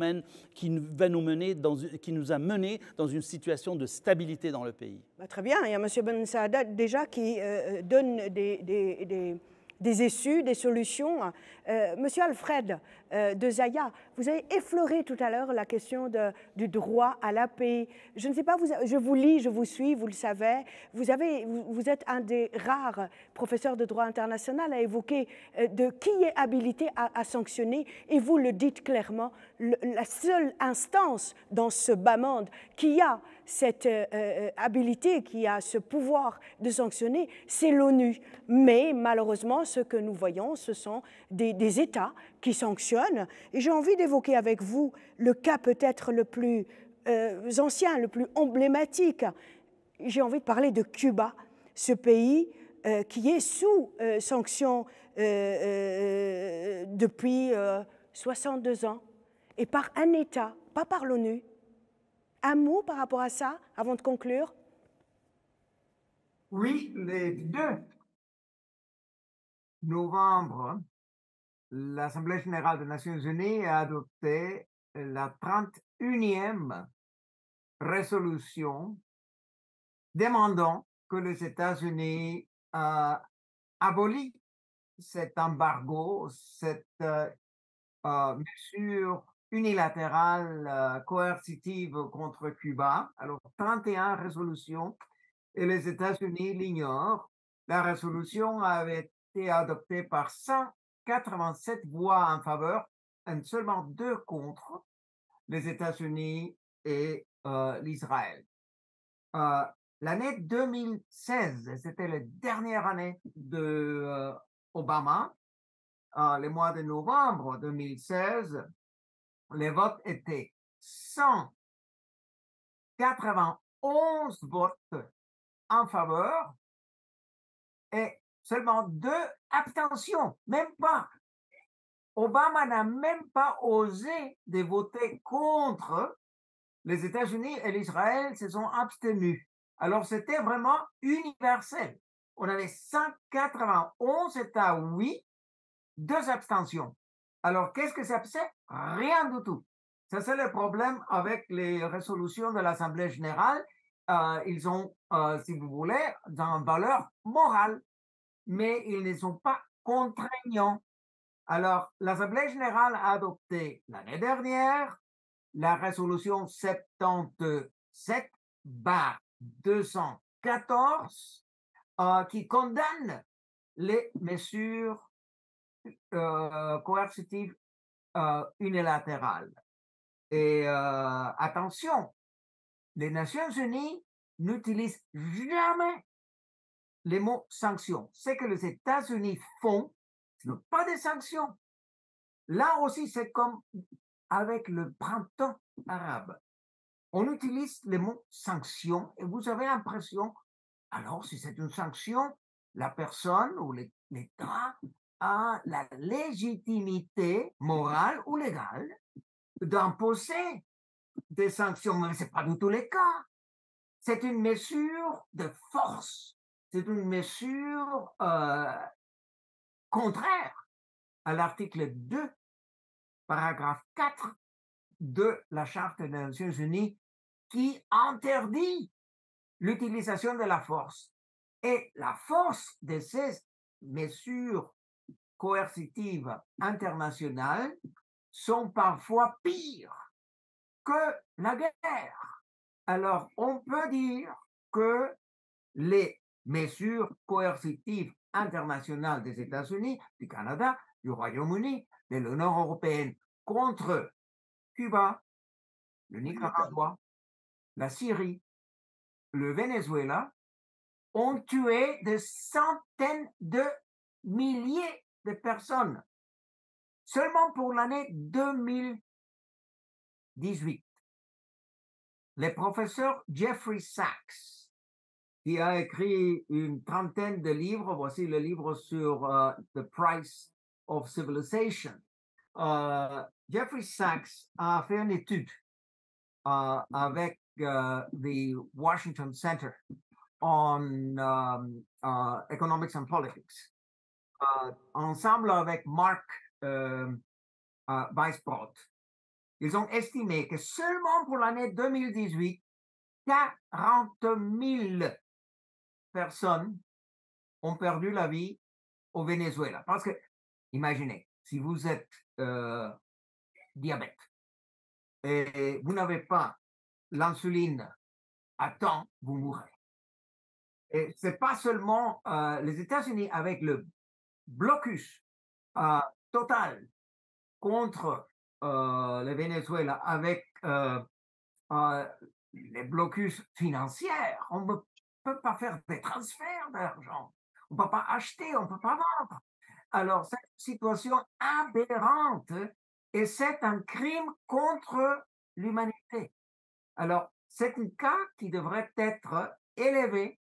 [SPEAKER 3] a menés dans une situation de stabilité dans le pays.
[SPEAKER 1] Très bien, il y a M. Ben Saada déjà qui donne des issues, des solutions. Monsieur Alfred de Zaya, vous avez effleuré tout à l'heure la question du droit à la paix. Je ne sais pas, je vous lis, je vous suis, vous le savez. Vous êtes un des rares professeurs de droit international à évoquer qui est habilité à sanctionner. Et vous le dites clairement, la seule instance dans ce bas monde qui a cette habilité, qui a ce pouvoir de sanctionner, c'est l'ONU. Mais malheureusement, ce que nous voyons, ce sont des États qui sanctionnent. Et j'ai envie d'évoquer avec vous le cas peut-être le plus ancien, le plus emblématique. J'ai envie de parler de Cuba, ce pays qui est sous sanction depuis 62 ans, et par un État, pas par l'ONU. Un mot par rapport à ça, avant de conclure?
[SPEAKER 2] Oui, le 2 novembre, l'Assemblée générale des Nations unies a adopté la 31e résolution demandant que les États-Unis abolissent cet embargo, cette mesure unilatérale coercitive contre Cuba. Alors, 31 résolutions, et les États-Unis l'ignorent. La résolution avait été adoptée par 187 voix en faveur et seulement 2 contre, les États-Unis et l'Israël. L'année 2016, c'était la dernière année de Obama. Le mois de novembre 2016, les votes étaient 191 votes en faveur et seulement 2 abstentions, même pas. Obama n'a même pas osé de voter contre. Les États-Unis et l'Israël se sont abstenus. Alors, c'était vraiment universel. On avait 191 États oui, 2 abstentions. Alors, qu'est-ce que ça fait? Rien du tout. Ça, c'est le problème avec les résolutions de l'Assemblée générale. Ils ont, si vous voulez, une valeur morale, mais ils ne sont pas contraignants. Alors, l'Assemblée générale a adopté l'année dernière la résolution 77/214 qui condamne les mesures coercitives unilatérales. Et attention, les Nations unies n'utilisent jamais les mots sanctions. Ce que les États-Unis font, ce n'est pas des sanctions. Là aussi, c'est comme avec le printemps arabe. On utilise le mot sanction et vous avez l'impression, alors si c'est une sanction, la personne ou l'État a la légitimité morale ou légale d'imposer des sanctions, mais ce n'est pas du tout le cas. c'est une mesure de force, c'est une mesure contraire à l'article 2, paragraphe 4 de la Charte des Nations Unies qui interdit l'utilisation de la force. Et la force de ces mesures coercitives internationales sont parfois pires que la guerre. Alors, on peut dire que les mesures coercitives internationales des États-Unis, du Canada, du Royaume-Uni, de l'Union européenne contre Cuba, le Nicaragua, la Syrie, le Venezuela, ont tué des centaines de milliers de personnes seulement pour l'année 2018. Le professeur Jeffrey Sachs, qui a écrit une trentaine de livres, voici le livre sur The Price of Civilization. Jeffrey Sachs a fait une étude avec the Washington Center on Economics and Politics, ensemble avec Mark Weisbrot. Ils ont estimé que seulement pour l'année 2018, 40 000 personnes ont perdu la vie au Venezuela. Parce que, imaginez, si vous êtes diabète et vous n'avez pas l'insuline à temps, vous mourrez. Et ce n'est pas seulement les États-Unis avec le blocus total contre le Venezuela, avec les blocus financiers. On ne peut pas faire des transferts d'argent. On ne peut pas acheter, on ne peut pas vendre. Alors, cette situation aberrante, et c'est un crime contre l'humanité. Alors, c'est un cas qui devrait être élevé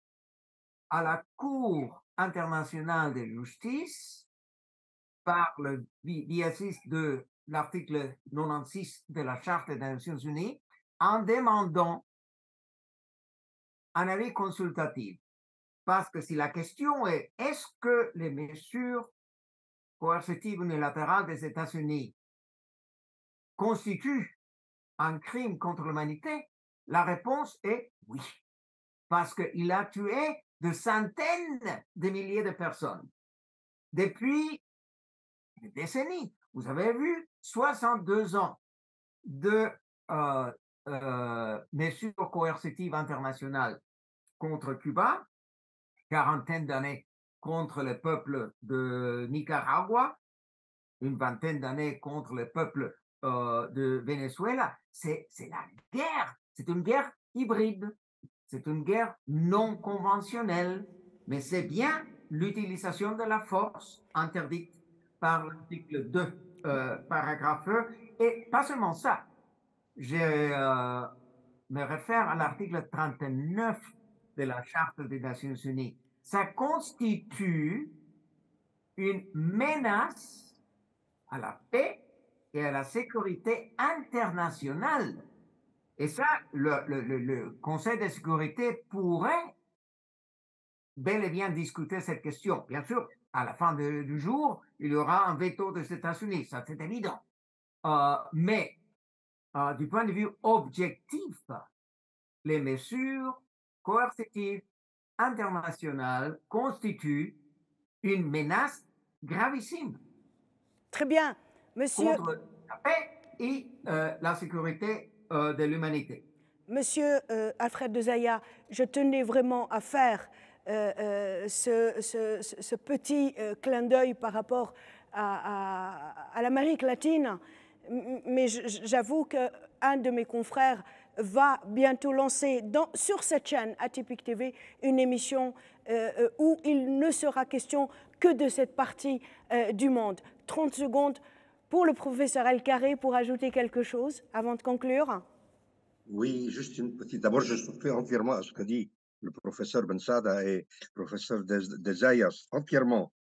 [SPEAKER 2] à la Cour internationale de justice par le biais de l'article 96 de la Charte des Nations Unies en demandant un avis consultatif. Parce que si la question est est-ce que les mesures coercitives unilatérales des États-Unis constituent un crime contre l'humanité, la réponse est oui. Parce qu'il a tué de centaines de milliers de personnes depuis des décennies. Vous avez vu 62 ans de mesures coercitives internationales contre Cuba, quarantaine d'années contre le peuple de Nicaragua, une vingtaine d'années contre le peuple de Venezuela. C'est la guerre, c'est une guerre hybride, c'est une guerre non conventionnelle, mais c'est bien l'utilisation de la force interdite par l'article 2, paragraphe E. Et pas seulement ça, je me réfère à l'article 39 de la Charte des Nations Unies. Ça constitue une menace à la paix et à la sécurité internationale. Et ça, le Conseil de sécurité pourrait bel et bien discuter cette question. Bien sûr, à la fin du jour, il y aura un veto des États-Unis, ça c'est évident. Mais du point de vue objectif, les mesures coercitives internationales constituent une menace gravissime.
[SPEAKER 1] Très bien, monsieur.
[SPEAKER 2] Contre la paix et la sécurité de l'humanité.
[SPEAKER 1] Monsieur Alfred de Zaya, je tenais vraiment à faire ce petit clin d'œil par rapport à l'Amérique latine, mais j'avoue qu'un de mes confrères va bientôt lancer sur cette chaîne Atypique TV une émission où il ne sera question que de cette partie du monde. 30 secondes pour le professeur El Carré pour ajouter quelque chose avant de conclure.
[SPEAKER 4] Oui, juste une petite. D'abord, je souscris entièrement à ce qu'a dit le professeur Bensada et le professeur Desayas, entièrement,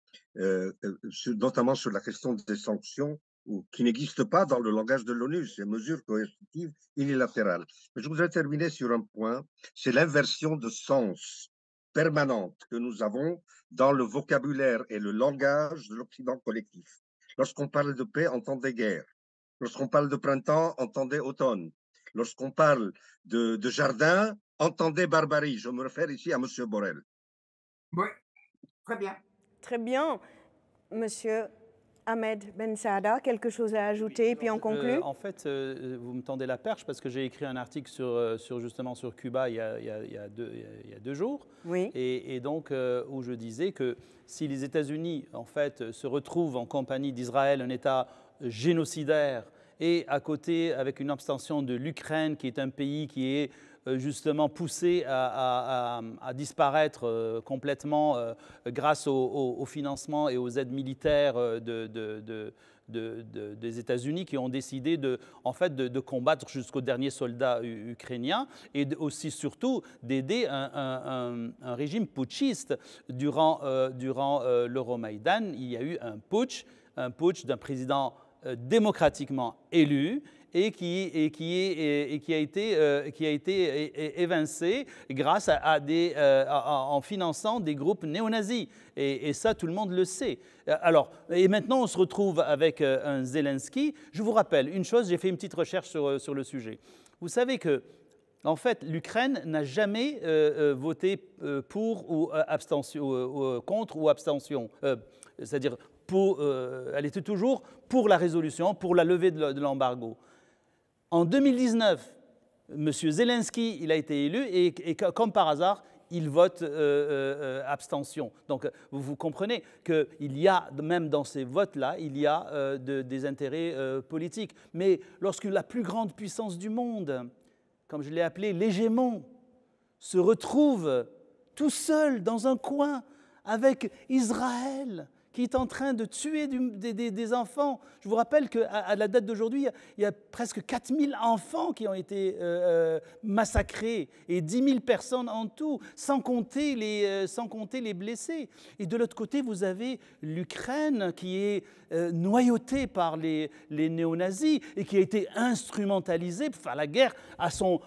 [SPEAKER 4] notamment sur la question des sanctions ou qui n'existe pas dans le langage de l'ONU, ces mesures coercitives unilatérales. Mais je voudrais terminer sur un point, c'est l'inversion de sens permanente que nous avons dans le vocabulaire et le langage de l'Occident collectif. Lorsqu'on parle de paix, entendez guerre. Lorsqu'on parle de printemps, entendez automne. Lorsqu'on parle de jardin, entendez barbarie. Je me réfère ici à M. Borrell.
[SPEAKER 2] Oui, très bien.
[SPEAKER 1] Très bien. Monsieur Ahmed Ben Saada, quelque chose à ajouter, puis on conclut.
[SPEAKER 3] En fait, vous me tendez la perche parce que j'ai écrit un article justement sur Cuba il y a 2 jours.
[SPEAKER 1] Oui.
[SPEAKER 3] Et donc, où je disais que si les États-Unis, en fait, se retrouvent en compagnie d'Israël, un État génocidaire, et à côté, avec une abstention de l'Ukraine, qui est un pays qui est justement poussé à disparaître complètement grâce au financement et aux aides militaires des États-Unis, qui ont décidé en fait, de combattre jusqu'au dernier soldat ukrainien, et aussi surtout d'aider un régime putschiste. Durant l'Euromaïdan, il y a eu un putsch d'un président démocratiquement élu, et qui a été évincé grâce en finançant des groupes néo-nazis. Et ça, tout le monde le sait. Alors, et maintenant, on se retrouve avec un Zelensky. Je vous rappelle une chose, j'ai fait une petite recherche sur le sujet. Vous savez que, en fait, l'Ukraine n'a jamais voté pour ou abstention, contre ou abstention. C'est-à-dire, elle était toujours pour la résolution, pour la levée de l'embargo. En 2019, M. Zelensky, il a été élu et comme par hasard, il vote abstention. Donc, vous comprenez qu'il y a, même dans ces votes-là, il y a des intérêts politiques. Mais lorsque la plus grande puissance du monde, comme je l'ai appelé l'hégémon, se retrouve tout seul dans un coin avec Israël, qui est en train de tuer des enfants. Je vous rappelle qu'à la date d'aujourd'hui, il y a presque 4000 enfants qui ont été massacrés et 10 000 personnes en tout, sans compter les blessés. Et de l'autre côté, vous avez l'Ukraine qui est noyautée par les néo-nazis et qui a été instrumentalisée pour faire la guerre à son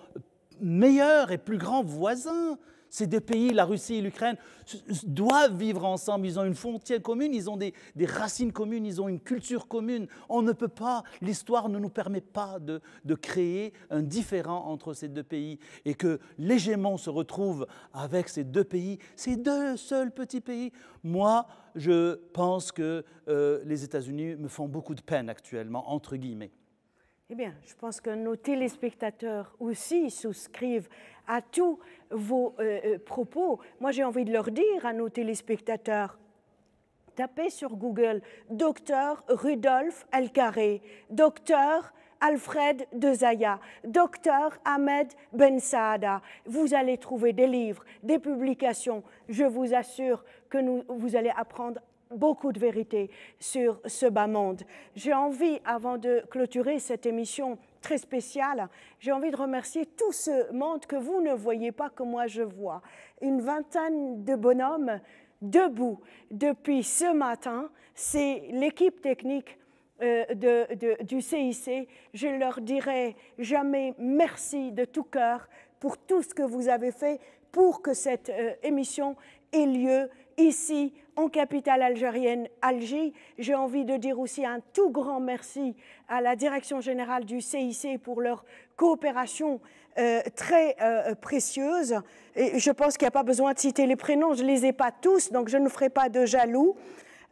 [SPEAKER 3] meilleur et plus grand voisin. Ces 2 pays, la Russie et l'Ukraine, doivent vivre ensemble. Ils ont une frontière commune, ils ont des racines communes, ils ont une culture commune. On ne peut pas, l'histoire ne nous permet pas de créer un différend entre ces 2 pays. Et que l'hégémon se retrouve avec ces 2 pays, ces 2 seuls petits pays. Moi, je pense que les États-Unis me font beaucoup de peine actuellement, entre guillemets.
[SPEAKER 1] Eh bien, je pense que nos téléspectateurs aussi souscrivent à tous vos propos. Moi, j'ai envie de leur dire à nos téléspectateurs, tapez sur Google « Docteur Rudolf El-Carré »,« Docteur Alfred de Zaya »,« Docteur Ahmed Ben Saada ». Vous allez trouver des livres, des publications. Je vous assure que vous allez apprendre beaucoup de vérité sur ce bas monde. J'ai envie, avant de clôturer cette émission très spéciale, j'ai envie de remercier tout ce monde que vous ne voyez pas, que moi je vois. Une vingtaine de bonhommes debout depuis ce matin. C'est l'équipe technique du CIC. Je leur dirai jamais merci de tout cœur pour tout ce que vous avez fait pour que cette émission ait lieu ici, en capitale algérienne, Alger. J'ai envie de dire aussi un tout grand merci à la direction générale du CIC pour leur coopération très précieuse. Et je pense qu'il n'y a pas besoin de citer les prénoms, je ne les ai pas tous, donc je ne ferai pas de jaloux.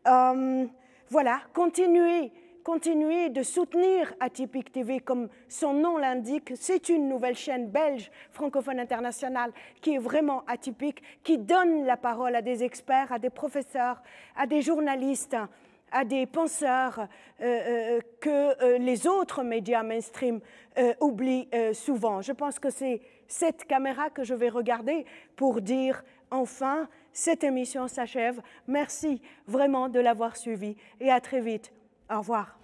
[SPEAKER 1] Voilà, continuez de soutenir Atypique TV comme son nom l'indique. C'est une nouvelle chaîne belge francophone internationale qui est vraiment atypique, qui donne la parole à des experts, à des professeurs, à des journalistes, à des penseurs que les autres médias mainstream oublient souvent. Je pense que c'est cette caméra que je vais regarder pour dire enfin, cette émission s'achève. Merci vraiment de l'avoir suivie et à très vite. Au revoir.